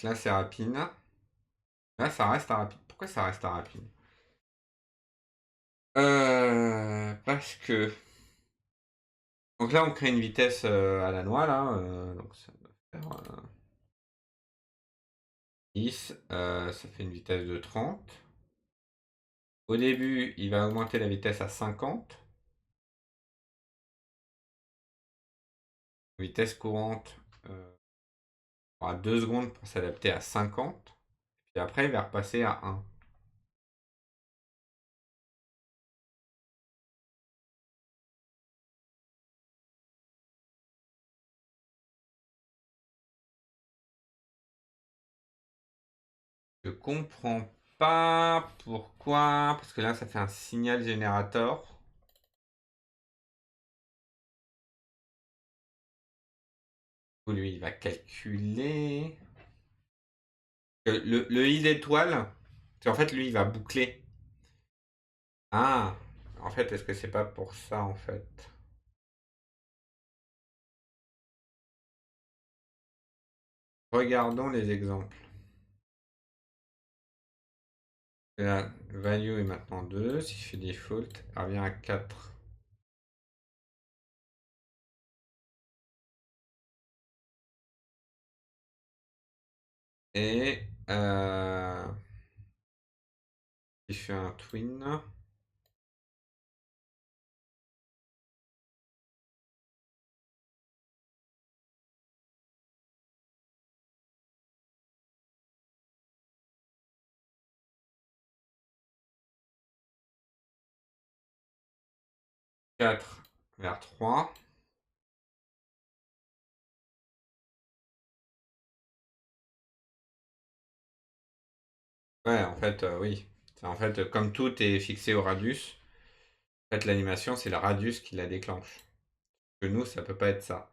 [SPEAKER 1] là c'est rapide. Là, ça reste à rapide. Pourquoi ça reste à rapide? Parce que... Donc là, on crée une vitesse à la noix, là. Donc ça va faire 10. Ça fait une vitesse de 30. Au début, il va augmenter la vitesse à 50. Vitesse courante aura 2 secondes pour s'adapter à 50. Puis après, il va repasser à 1. Je comprends pas pourquoi. Parce que là, ça fait un signal générateur. Lui, il va calculer. Le i d'étoile, c'est en fait, lui, il va boucler. Ah, en fait, est-ce que c'est pas pour ça, en fait? Regardons les exemples. La value est maintenant 2. Si je fais default, elle revient à 4. Et si je fais un twin, 4 vers 3. Ouais, en fait, oui. En fait, comme tout est fixé au radius, en fait, l'animation, c'est le radius qui la déclenche. Que nous, ça peut pas être ça.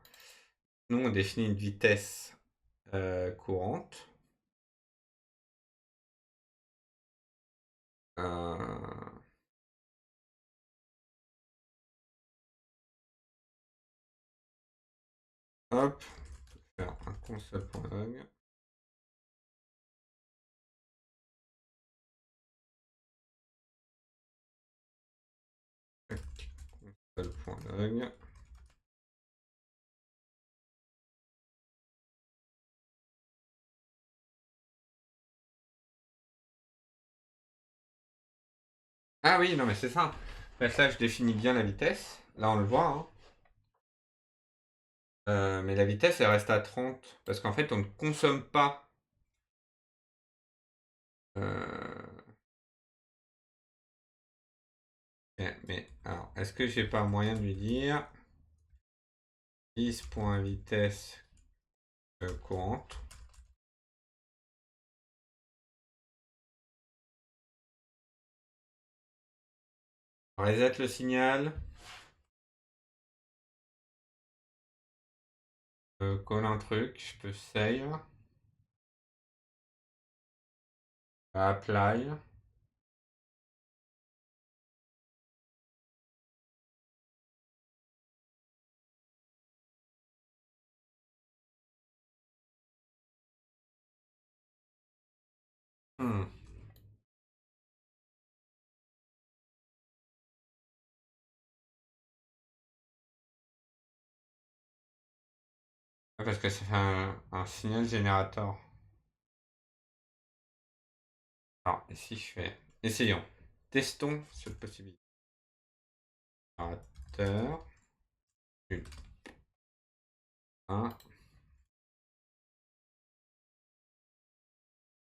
[SPEAKER 1] Nous, on définit une vitesse courante. Euh, Hop, faire un console.log. Console.log. Ah oui, non mais c'est ça. Fait là, je définis bien la vitesse. Là, on le voit, hein. Mais la vitesse, elle reste à 30. Parce qu'en fait, on ne consomme pas. Mais alors, est-ce que j'ai pas moyen de lui dire 10.vitesse courante. Reset le signal. Colle un truc, je peux save. Apply. Hmm. Parce que ça fait un signal générateur. Alors, et si je fais. Essayons. Testons cette possibilité. Générateur.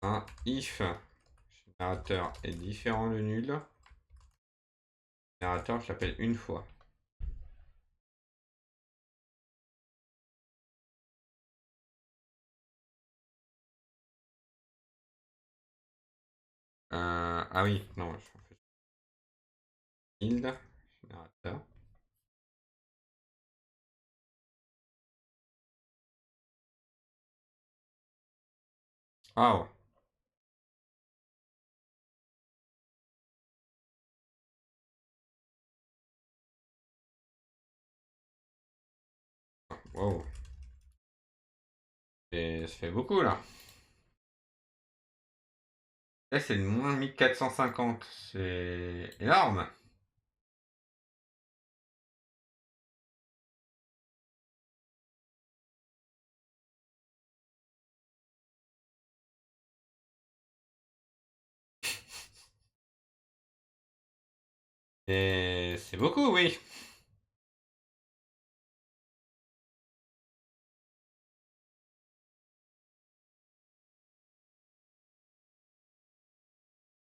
[SPEAKER 1] Un if générateur est différent de nul. Générateur, je l'appelle une fois. Ah oui, non, je fais build générateur. Ah ouais. Wow. Et ça fait beaucoup là. Là, c'est le moins 1450. C'est énorme. Et c'est beaucoup, oui.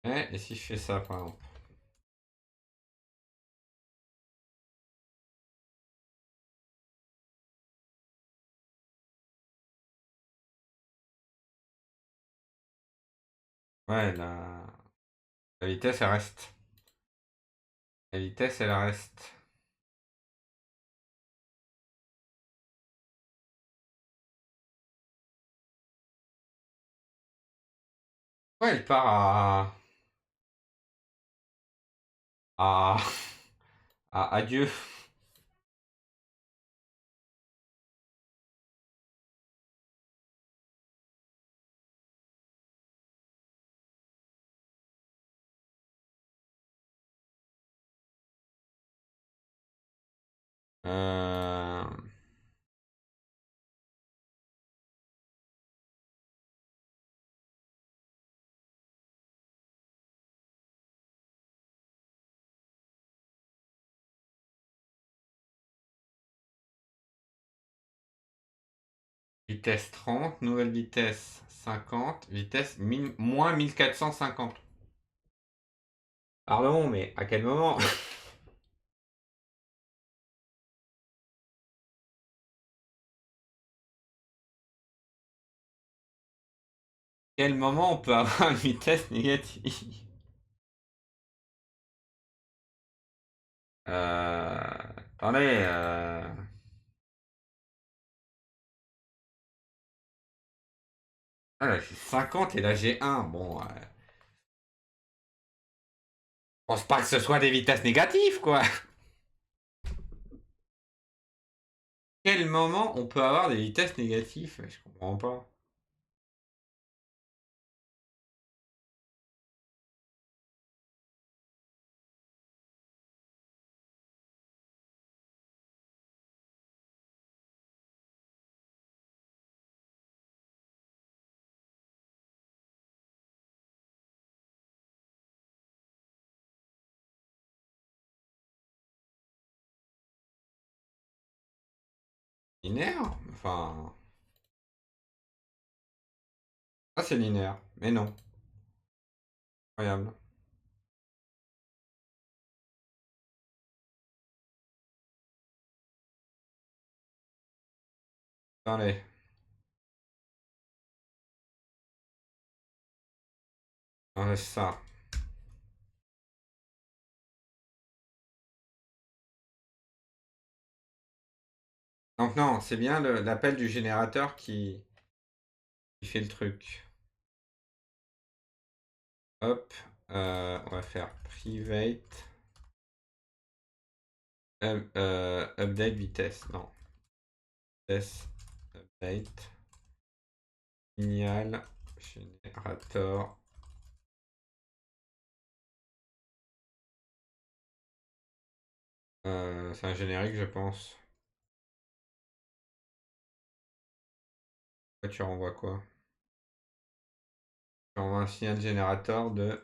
[SPEAKER 1] Ouais, et si je fais ça, par exemple. Ouais, la vitesse, elle reste. La vitesse, elle reste. Ouais, elle part à, à Dieu. Euh... Vitesse 30, nouvelle vitesse 50, vitesse moins 1450. Pardon, mais à quel moment? Quel moment on peut avoir une vitesse négative? Attendez, ah, là, j'ai 50 et là j'ai 1. Bon, je pense pas que ce soit des vitesses négatives, quoi. quel moment on peut avoir des vitesses négatives? Je comprends pas. Linéaire? Enfin... Ah, c'est linéaire. Mais non. Incroyable. Attendez. On laisse ça. Donc non, c'est bien l'appel du générateur qui fait le truc. Hop. On va faire private. Update vitesse. Non. Vitesse. Update. Signal. Générateur. C'est un générique, je pense. Toi, tu renvoies quoi? Tu renvoies un signal générateur de...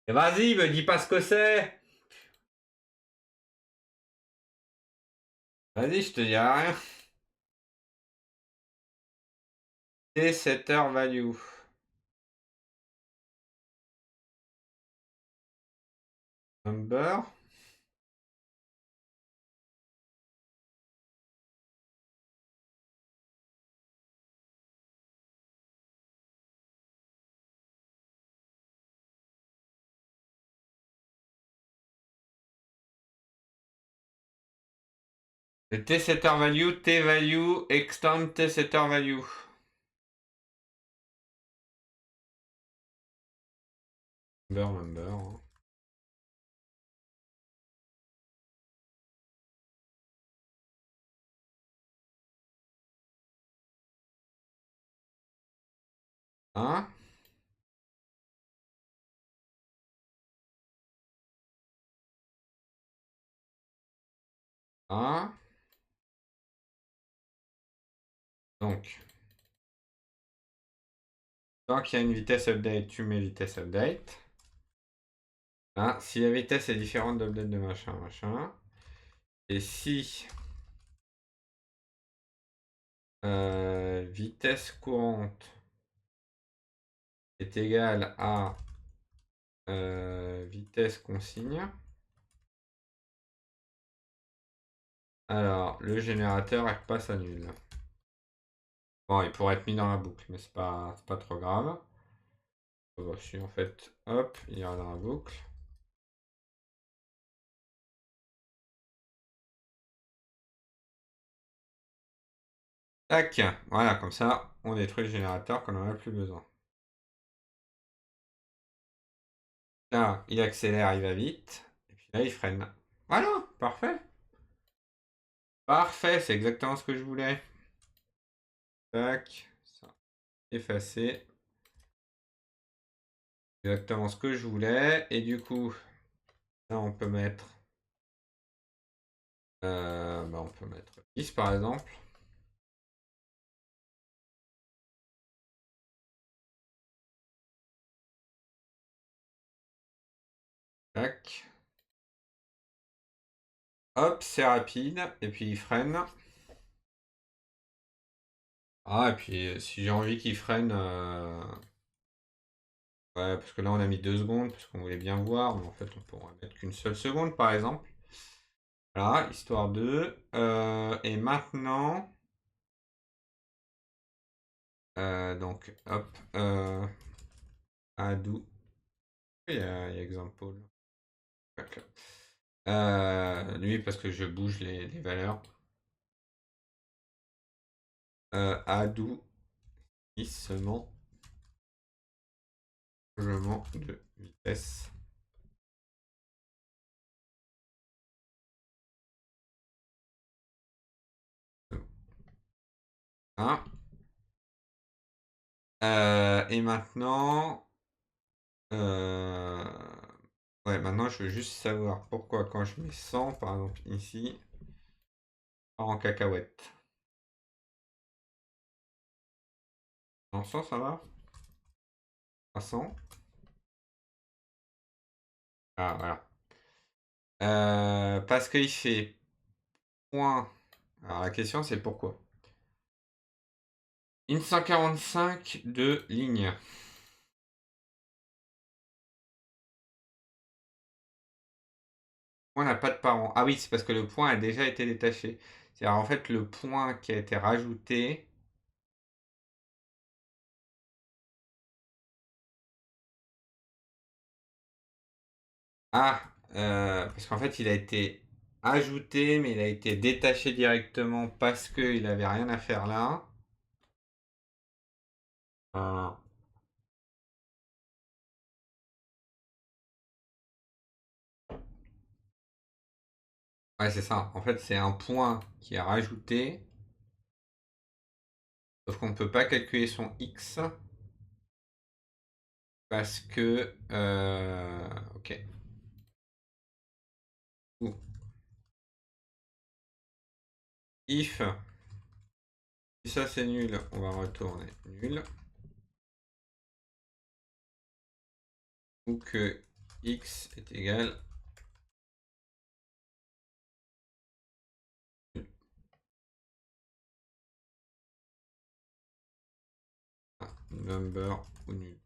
[SPEAKER 1] Eh, vas-y, me dis pas ce que c'est! Vas-y, je te dis rien. T setter value. Number. Le T setter value, T value, extend T setter value. Number. Hein? Hein? Donc, tant qu'il y a une vitesse update, tu mets vitesse update. Hein? Si la vitesse est différente d'update de machin, machin. Et si vitesse courante est égale à vitesse consigne, alors le générateur il passe à nul. Bon, il pourrait être mis dans la boucle, mais c'est pas trop grave. Si en fait, hop, il ira dans la boucle. Tac, voilà, comme ça, on détruit le générateur quand on n'en a plus besoin. Là, il accélère, il va vite. Et puis là, il freine. Voilà, parfait. Parfait, c'est exactement ce que je voulais. Tac, ça, effacer. Exactement ce que je voulais. Et du coup, là, on peut mettre... on peut mettre 10 par exemple. Tac. Hop, c'est rapide. Et puis il freine. Ah, et puis si j'ai envie qu'il freine... Ouais, parce que là on a mis 2 secondes, parce qu'on voulait bien voir, mais en fait on pourrait mettre qu'une seule seconde par exemple. Voilà, histoire de... et maintenant... donc, hop, Ado. Il y a example. Tac. Lui, parce que je bouge les valeurs. Ado, glissement, changement de vitesse. Hein. Et maintenant, euh, ouais, maintenant je veux juste savoir pourquoi quand je mets 100, par exemple ici, part en cacahuète. En 100, ça va? 300. Ah, voilà. Parce qu'il fait point. Alors la question c'est pourquoi? Une 145 de ligne. Point n'a pas de parent. Ah oui, c'est parce que le point a déjà été détaché. C'est-à-dire en fait le point qui a été rajouté. Ah, parce qu'en fait il a été ajouté, mais il a été détaché directement parce qu'il avait rien à faire là. Ah. Ouais, c'est ça. En fait, c'est un point qui est rajouté, sauf qu'on ne peut pas calculer son x parce que. Ok. Ou if, si ça c'est nul, on va retourner nul. Ou que x est égal. À number ou nul.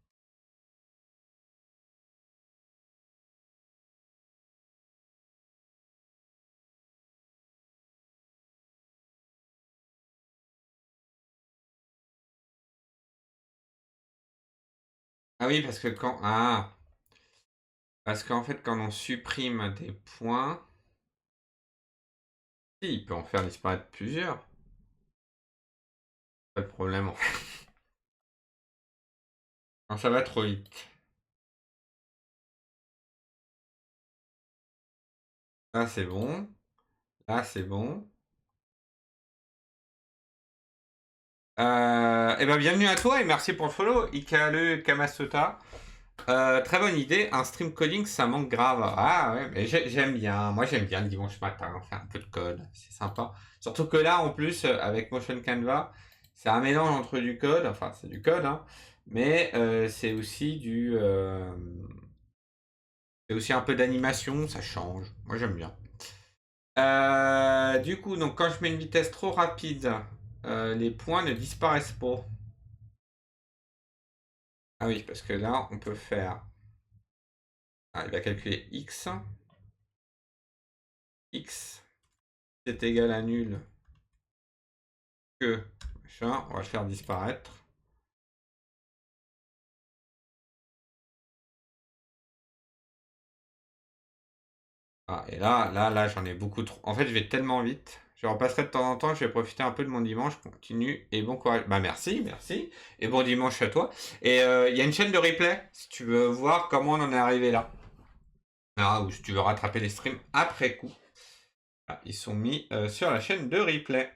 [SPEAKER 1] Ah oui, parce que quand. Ah. Parce qu'en fait, quand on supprime des points, si, il peut en faire disparaître plusieurs. Pas de problème en fait. Quand ça va trop vite. Là, c'est bon. Là, c'est bon. Eh ben, bienvenue à toi et merci pour le follow, Ikale Kamasota. Très bonne idée, un stream coding ça manque grave. Ah ouais, mais j'aime bien, moi j'aime bien le dimanche matin faire un peu de code, c'est sympa. Surtout que là en plus avec Motion Canva, c'est un mélange entre du code, enfin c'est du code, hein, mais c'est aussi un peu d'animation, ça change. Moi j'aime bien. Du coup, donc quand je mets une vitesse trop rapide, les points ne disparaissent pas. Ah oui, parce que là, on peut faire. Ah, il va calculer x. X est égal à nul que. Machin, on va le faire disparaître. Ah, et là, j'en ai beaucoup trop. En fait, je vais tellement vite. Je repasserai de temps en temps, je vais profiter un peu de mon dimanche. Continue et bon courage. Bah, merci, merci. Et bon dimanche à toi. Et il y a une chaîne de replay si tu veux voir comment on en est arrivé là. Ah, ou si tu veux rattraper les streams après coup. Ah, ils sont mis sur la chaîne de replay.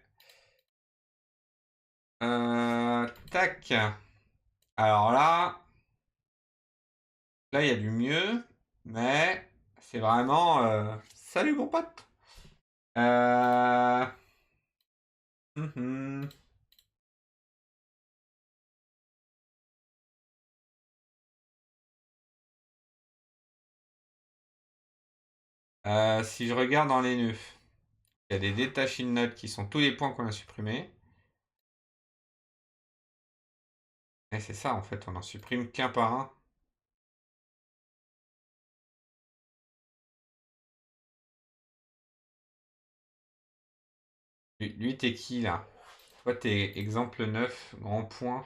[SPEAKER 1] Tac. Alors là, il y a du mieux, mais c'est vraiment. Salut mon pote! Euh... mhm. Si je regarde dans les nœuds, il y a des detaching notes qui sont tous les points qu'on a supprimés. Et c'est ça en fait, on en supprime qu'un par un. Lui t'es qui là? Toi, t'es exemple 9, grand point.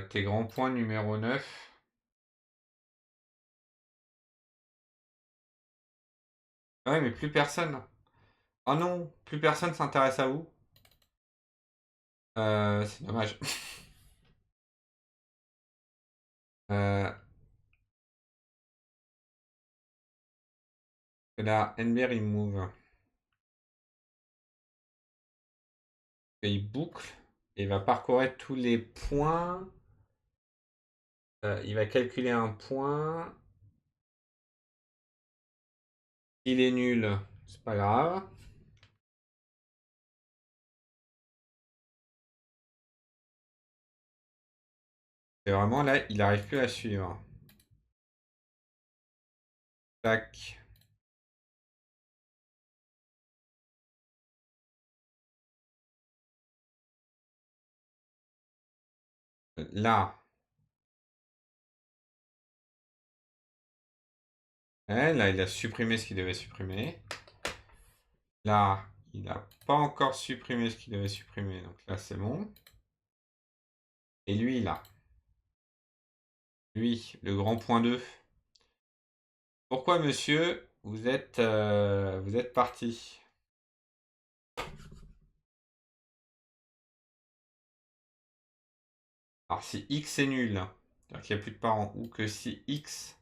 [SPEAKER 1] T'es grand point numéro 9. Ouais, mais plus personne. Oh non, plus personne s'intéresse à vous. C'est dommage. euh, là, NB remove. il boucle et va parcourir tous les points. Il va calculer un point. Il est nul, c'est pas grave. Et vraiment là, il n'arrive plus à suivre. Tac. Là. Là, il a supprimé ce qu'il devait supprimer. Là, il n'a pas encore supprimé ce qu'il devait supprimer. Donc là, c'est bon. Et lui, là. Lui, le grand point 2. Pourquoi, monsieur, vous êtes parti? Alors, si x est nul, c'est-à-dire qu'il n'y a plus de parents, ou que si x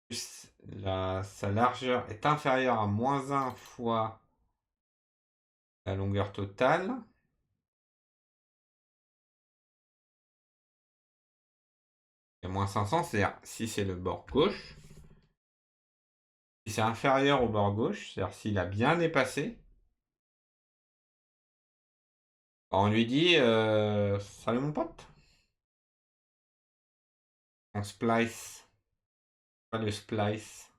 [SPEAKER 1] plus sa largeur est inférieure à moins 1 fois la longueur totale, et moins 500, c'est-à-dire si c'est le bord gauche, si c'est inférieur au bord gauche, c'est-à-dire s'il a bien dépassé, on lui dit salut mon pote. On splice. Pas le splice.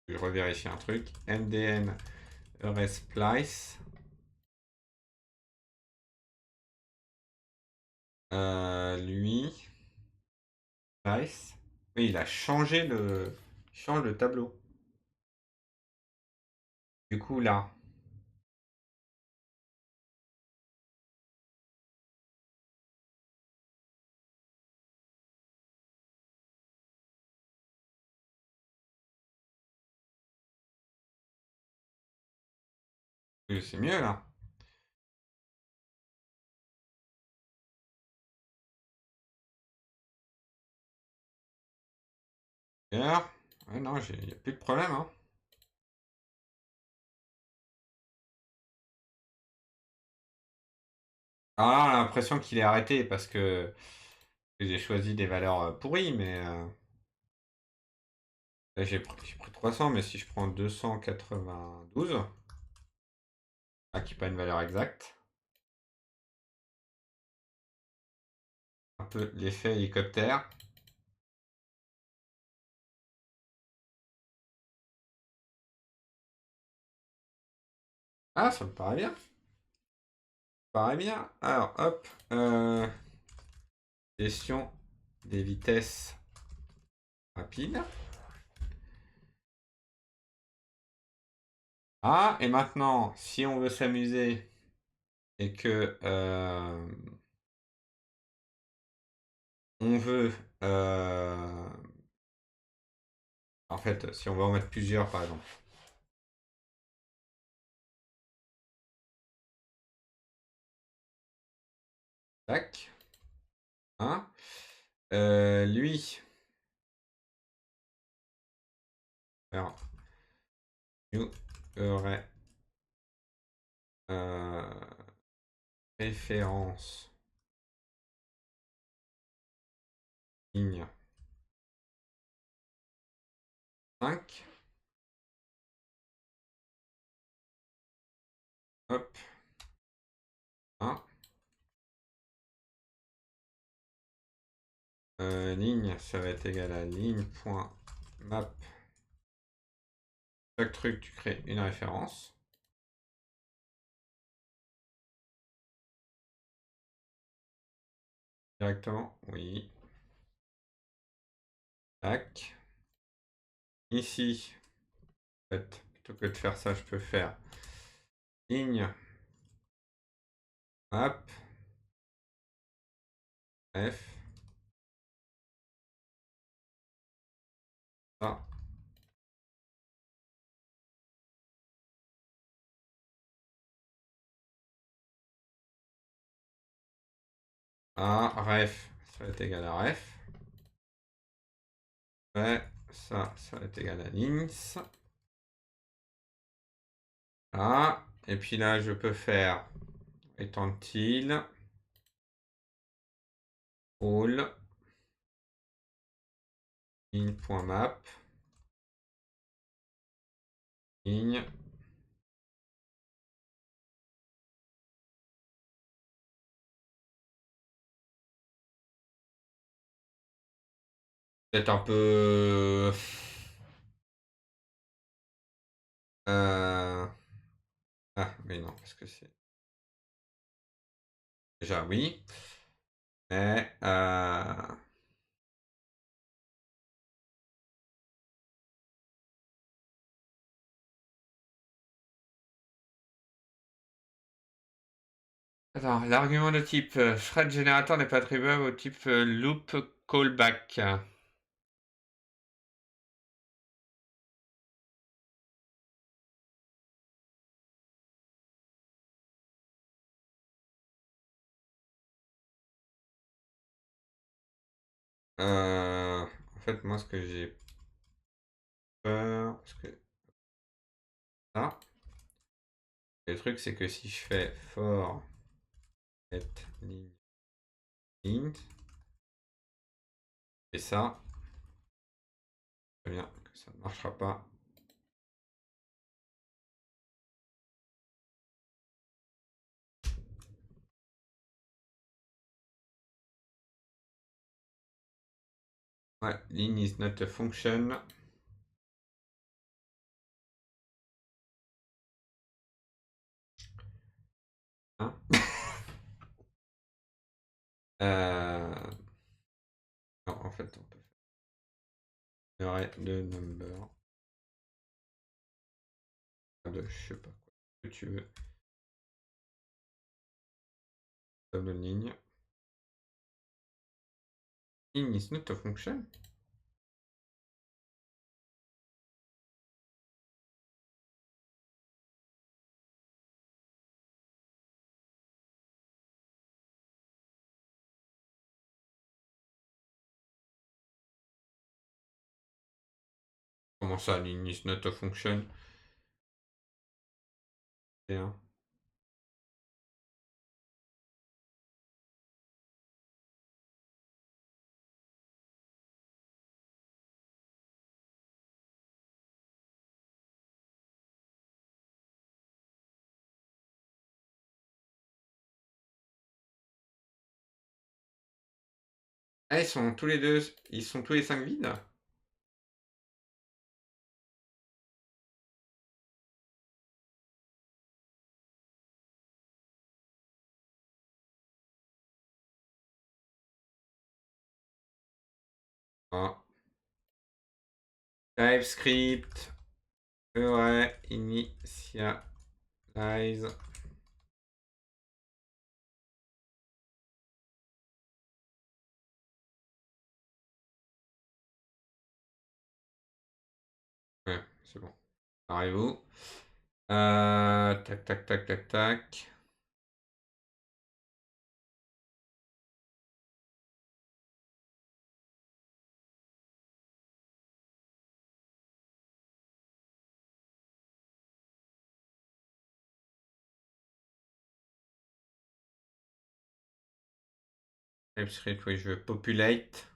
[SPEAKER 1] Je vais revérifier un truc. MDN splice. Lui. Splice. Oui, il a changé change le tableau. Du coup, là. C'est mieux, là. D'ailleurs, ouais, non, il n'y a plus de problème, hein. Alors là, on a l'impression qu'il est arrêté parce que j'ai choisi des valeurs pourries, mais là, j'ai pris 300, mais si je prends 292, qui n'est pas une valeur exacte, un peu l'effet hélicoptère. Ah, ça me paraît bien. Ça me paraît bien. Alors, hop. Gestion des vitesses rapides. Ah, et maintenant, si on veut s'amuser et que on veut... en fait, si on veut en mettre plusieurs, par exemple. Tac. Hein. Lui. Alors, nous aurait référence ligne 5. Hop. 1. Ligne, ça va être égal à ligne.map. Chaque truc, tu crées une référence. Directement, oui. Tac. Ici, en fait, plutôt que de faire ça, je peux faire ligne map f. Ah. Ref, ça va être égal à ref. Ouais, ça va être égal à lins. Ah, et puis là, je peux faire étant-il, all, in.map, ligne. Peut-être un peu... Ah, mais non, parce que c'est... Déjà, oui. Mais... Attends, l'argument de type thread générateur n'est pas attribuable au type loop callback. En fait, moi, ce que j'ai peur, parce que ça, le truc, c'est que si je fais for get link int et ça, très bien, que ça ne marchera pas. Ouais, line is not a function. Hein. Non, en fait, on peut faire de number de je sais pas quoi que tu veux. Table de ligne. Line is not a function. Comment ça, line is not a function? C'est un. Ah, ils sont tous les 5 vides? Ah. TypeScript, initialize. Ouais, c'est bon. Arrivez-vous. Tac, tac, tac, tac, tac. TypeScript, oui, je veux populate.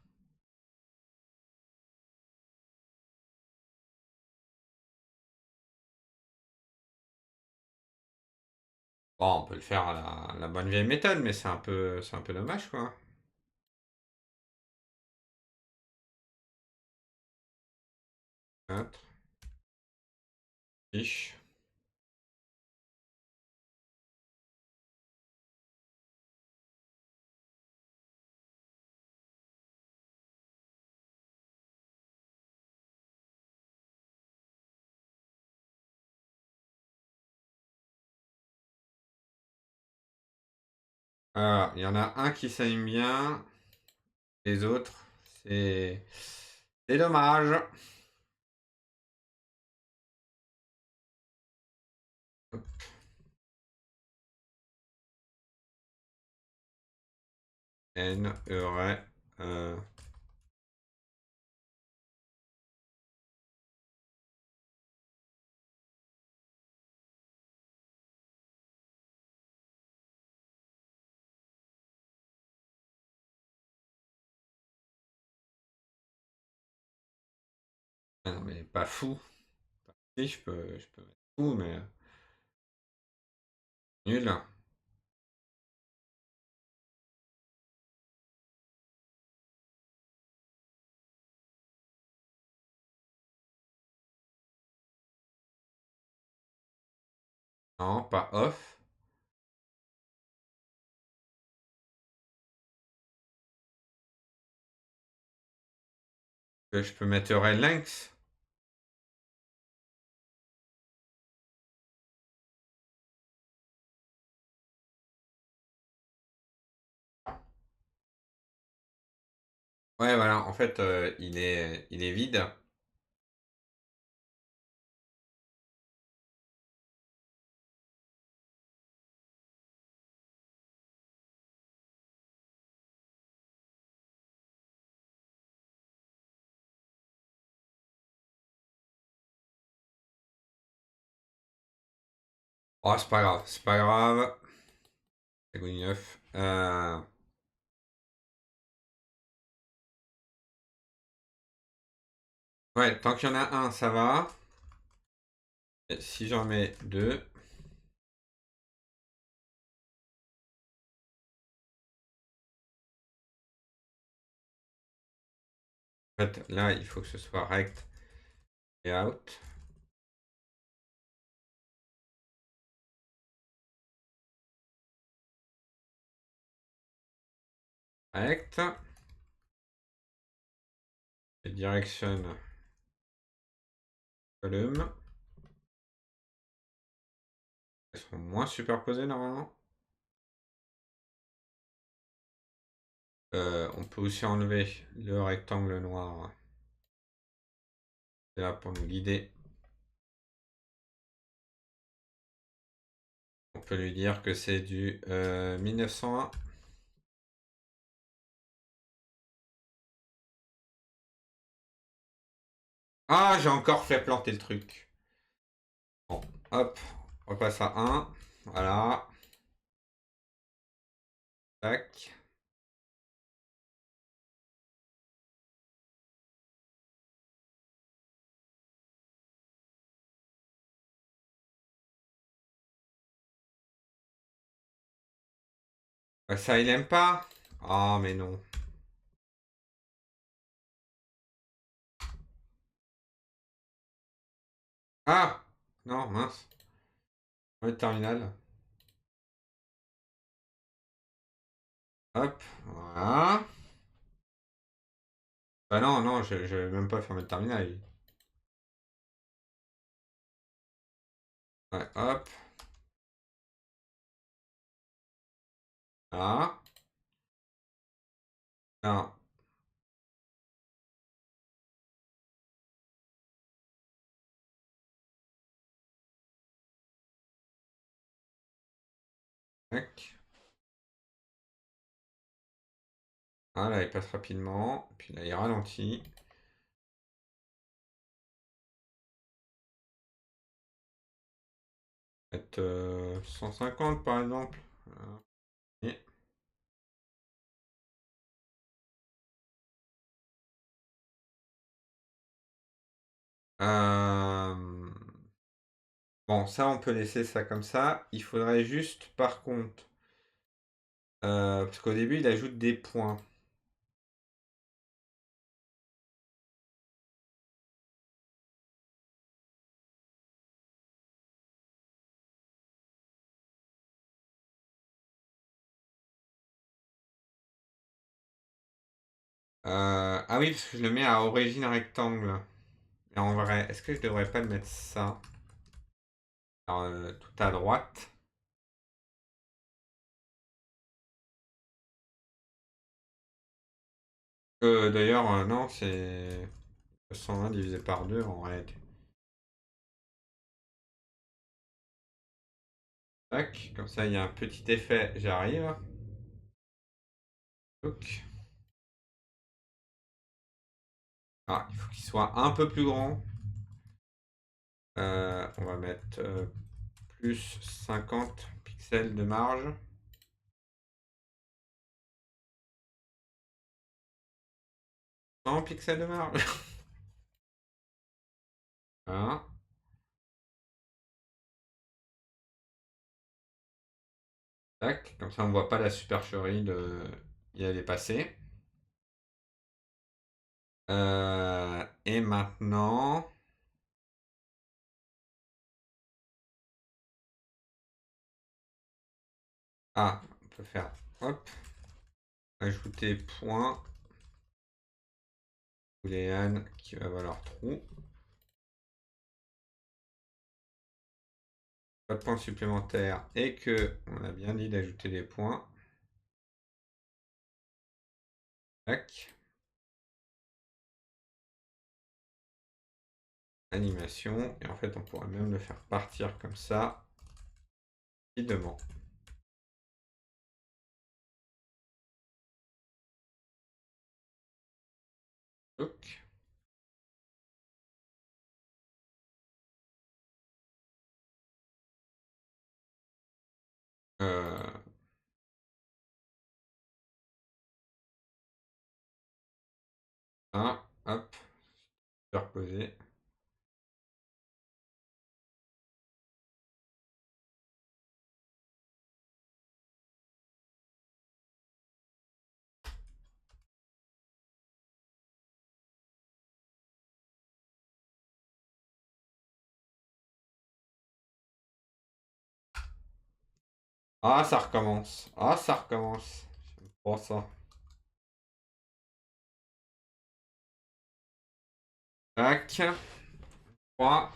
[SPEAKER 1] Bon, on peut le faire à la bonne vieille méthode, mais c'est un peu dommage, quoi. Hop, fiche. Alors, il y en a un qui s'anime bien, les autres, c'est c'est dommage. Hop, N, E, R, Ah non, mais pas fou. Si, je peux mettre fou, mais nul. Non, pas off. Je peux mettre Red Lynx. Ouais, voilà, en fait, il est vide. Oh, c'est pas grave, c'est pas grave. C'est neuf. Ouais, tant qu'il y en a un, ça va. Et si j'en mets deux, en fait, là, il faut que ce soit rect et out. Rect. Et direction column. Elles sont moins superposées normalement. On peut aussi enlever le rectangle noir. C'est là pour nous guider. On peut lui dire que c'est du 1901. Ah, j'ai encore fait planter le truc. Bon, hop, on passe à 1. Voilà. Tac. Ça, il aime pas. Ah, mais non. Ah! Non, mince. Le terminal. Hop, voilà. Bah non, non, je vais même pas fermer le terminal. Ouais, hop, là. Non, tac. Ah, là, il passe rapidement. Puis là, il ralentit. Peut-être 150 par exemple. Et, euh, bon, ça, on peut laisser ça comme ça. Il faudrait juste, par contre, parce qu'au début, il ajoute des points. Ah oui, parce que je le mets à origine rectangle. Et en vrai, est-ce que je devrais pas le mettre ça? Alors, tout à droite. D'ailleurs, non, c'est 120 divisé par 2 en réalité. Tac, comme ça il y a un petit effet, j'arrive. Touc. Ah, il faut qu'il soit un peu plus grand. On va mettre plus 50 pixels de marge. 100 pixels de marge. Hein. Tac, comme ça on voit pas la supercherie de y aller passer. Et maintenant. Ah, on peut faire. Hop. Ajouter point. Booléen qui va valoir true. Pas de points supplémentaires et que on a bien dit d'ajouter des points. Tac. Animation. Et en fait, on pourrait même le faire partir comme ça. Rapidement. Donc. Hop. Superposer. Ah, ça recommence. Ah, ça recommence. J'aime pas ça. Tac. 3.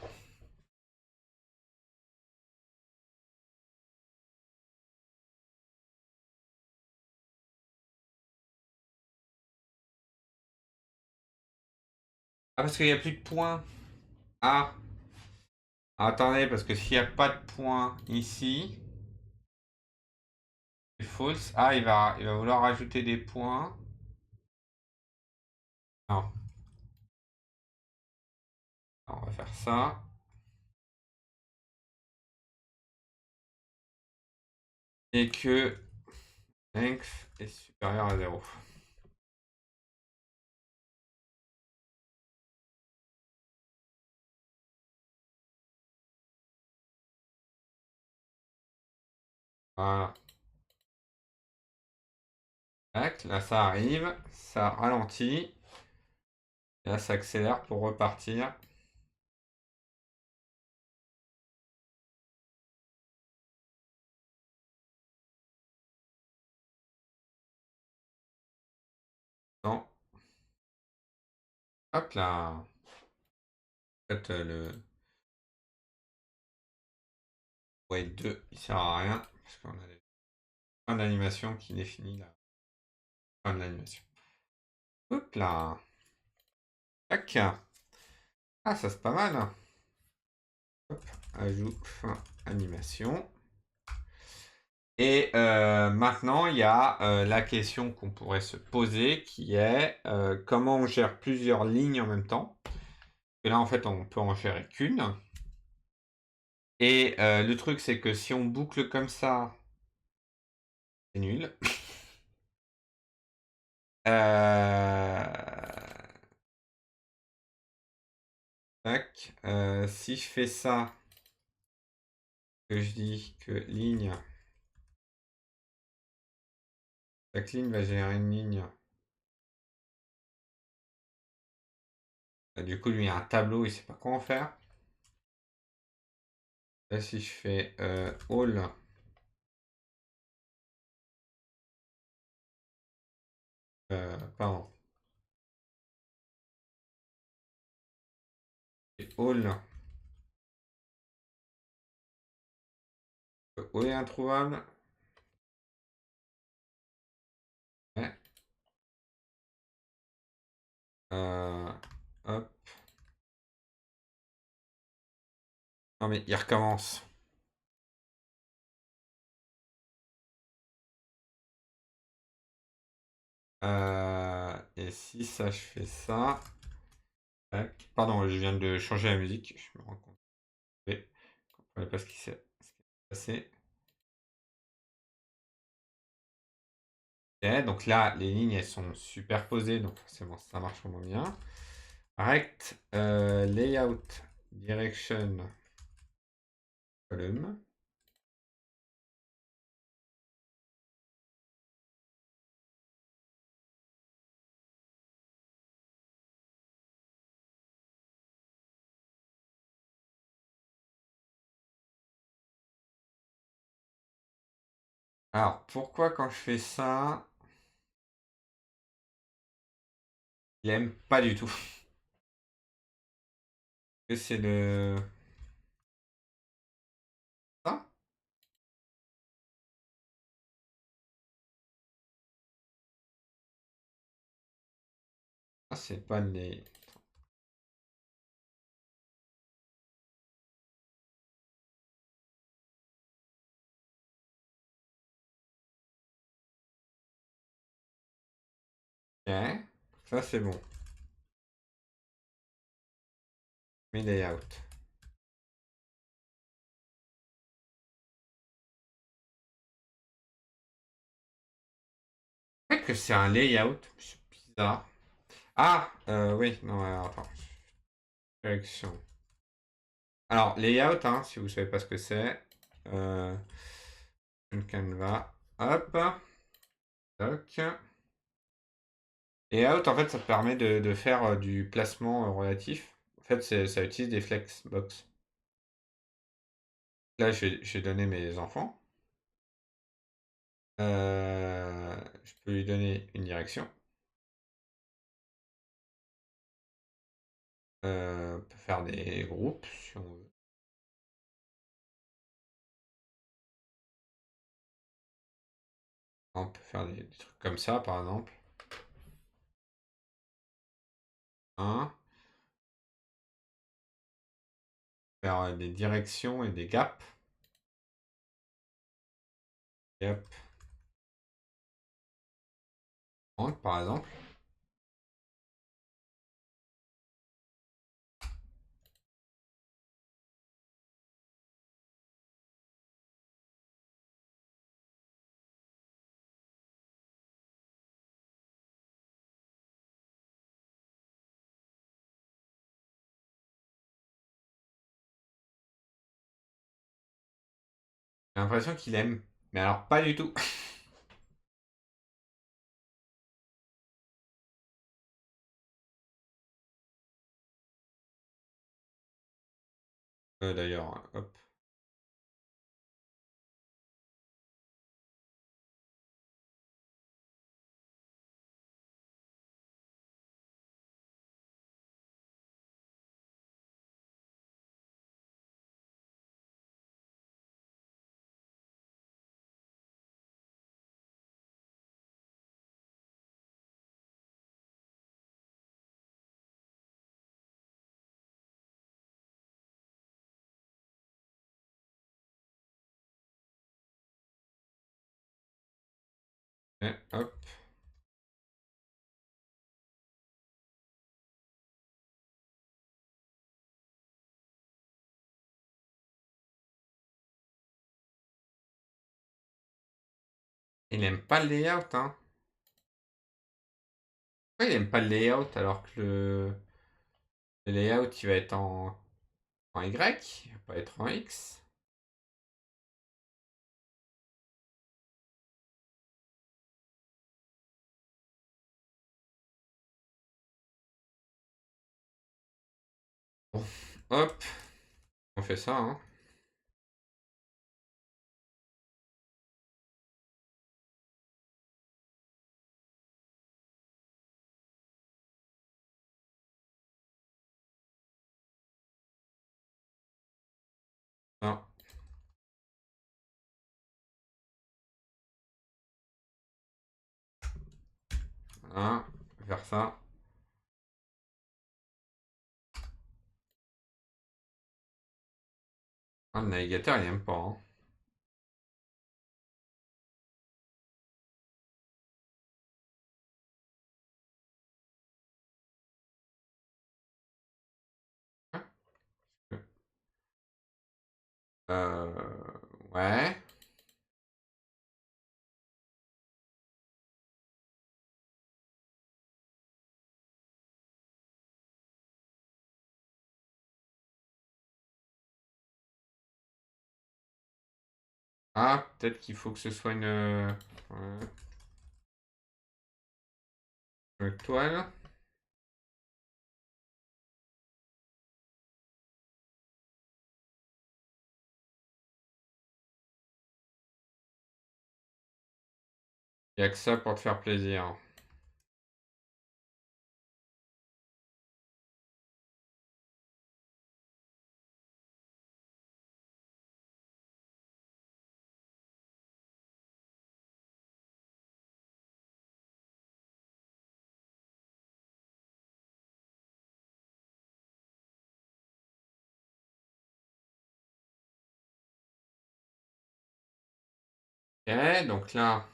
[SPEAKER 1] Ah, parce qu'il n'y a plus de points. Ah. Attendez, parce que s'il n'y a pas de points ici, c'est false. Ah, il va vouloir rajouter des points. Non. Alors, on va faire ça. Et que length est supérieur à 0. Voilà. Tac, là ça arrive, ça ralentit. Et là ça accélère pour repartir. Non. Hop là. En fait, le wait 2, il sert à rien. Parce qu'on a des points d'animation qui définit la fin de l'animation. Hop là. Tac. Ah, ça c'est pas mal. Hop. Ajout fin animation. Et maintenant, il y a la question qu'on pourrait se poser qui est comment on gère plusieurs lignes en même temps. Et là, en fait, on peut en gérer qu'une. Et le truc, c'est que si on boucle comme ça, c'est nul. Tac. Si je fais ça, que je dis que ligne, chaque ligne va générer une ligne. Du coup, lui, il a un tableau, il sait pas quoi en faire. Là, si je fais all, pardon, et all est introuvable. Ouais. Hop. Non mais il recommence. Et si ça, je fais ça. Tac. Pardon, je viens de changer la musique. Je me rends compte. Je ne comprenais pas ce qui s'est passé. Ok, donc là, les lignes, elles sont superposées. Donc forcément, ça marche vraiment bien. Rect layout direction column. Alors, pourquoi quand je fais ça, il aime pas du tout? Que c'est le... Ça? Ah, c'est pas les... Ok, ça c'est bon. Mes layout. C'est vrai que c'est un layout, c'est bizarre. Ah, oui, non, alors, attends. Direction. Alors, layout, hein, si vous savez pas ce que c'est. Euh, Canva. Hop. Toc. Et out, en fait, ça te permet de faire du placement relatif. En fait, ça utilise des flexbox. Là, je vais donner mes enfants. Je peux lui donner une direction. On peut faire des groupes si on veut. On peut faire des trucs comme ça, par exemple. Hein, faire des directions et des gaps. Gap, par exemple. J'ai l'impression qu'il aime. Mais alors, pas du tout. D'ailleurs, hop. Et hop. Il aime pas le layout, hein. Pourquoi il aime pas le layout alors que le layout il va être en Y, il va pas être en X. Bon, hop, on fait ça, hein. Non, hein, on va faire ça. Ah, le navigateur il aime pas, hein. Euh, ouais. Ah, peut-être qu'il faut que ce soit une toile. Il n'y a que ça pour te faire plaisir. Ok, donc là,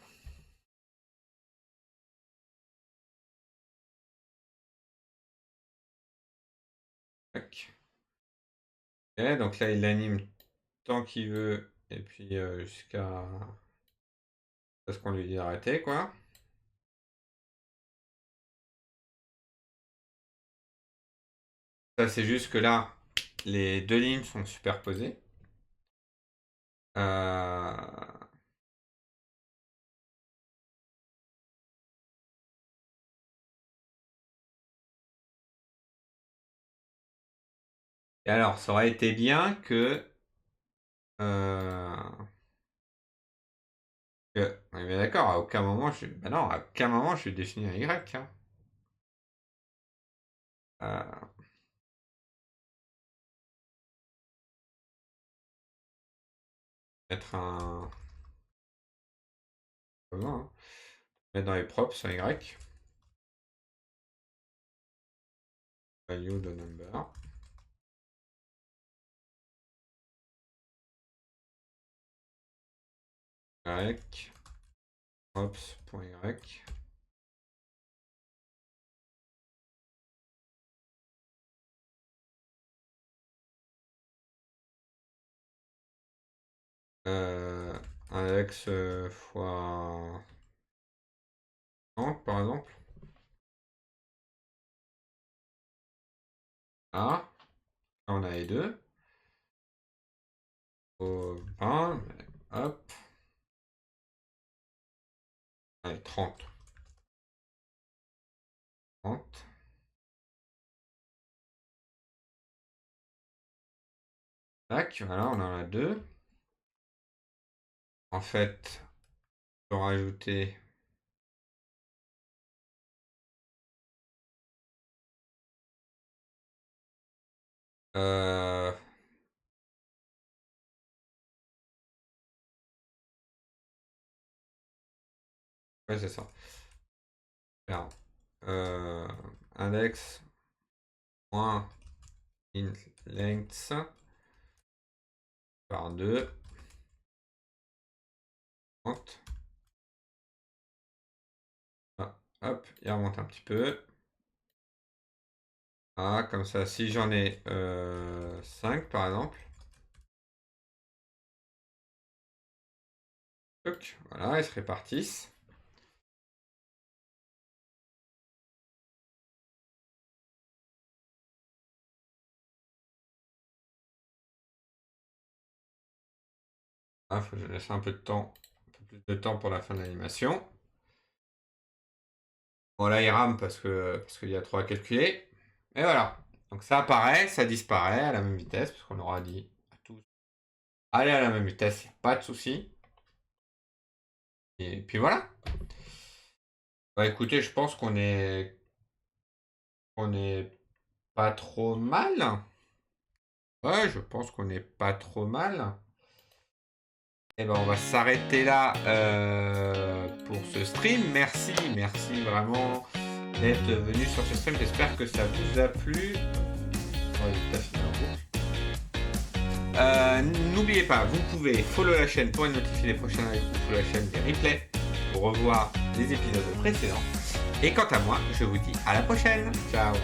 [SPEAKER 1] tac. Ok, donc là, il l'anime tant qu'il veut, et puis jusqu'à ce qu'on lui dise d'arrêter, quoi. Ça, c'est juste que là, les deux lignes sont superposées. Euh, Et alors, ça aurait été bien euh, on est bien d'accord, à aucun moment bah non, à aucun moment je vais définir un Y, hein. Euh, Mettre un. Comment, hein, mettre dans les props un Y. Value de number. Y. Props.y. Index fois 30 par exemple. Ah, là on a les deux. Au 20, hop. Allez, 30. 30. Tac, voilà, on en a deux. En fait, on peut rajouter. Euh, ouais, c'est ça. Faire, euh, index moins int length par 2. 30. Ah, hop, il remonte un petit peu. Ah, comme ça, si j'en ai 5 par exemple. Toc, voilà, ils se répartissent. Ah, faut que je laisse un peu de temps, un peu plus de temps pour la fin de l'animation. Bon, là, il rame parce qu'il y a trop à calculer. Et voilà. Donc ça apparaît, ça disparaît à la même vitesse, parce qu'on aura dit à tous. Allez à la même vitesse, il n'y a pas de souci. Et puis voilà. Bah écoutez, je pense qu'on est pas trop mal. Ouais, je pense qu'on est pas trop mal. Et ben on va s'arrêter là pour ce stream. Merci, merci vraiment d'être venu sur ce stream. J'espère que ça vous a plu. Ouais, t'as fini en boucle. N'oubliez pas, vous pouvez follow la chaîne pour être notifié des prochains lives ou follow la chaîne des replays pour revoir les épisodes précédents. Et quant à moi, je vous dis à la prochaine. Ciao.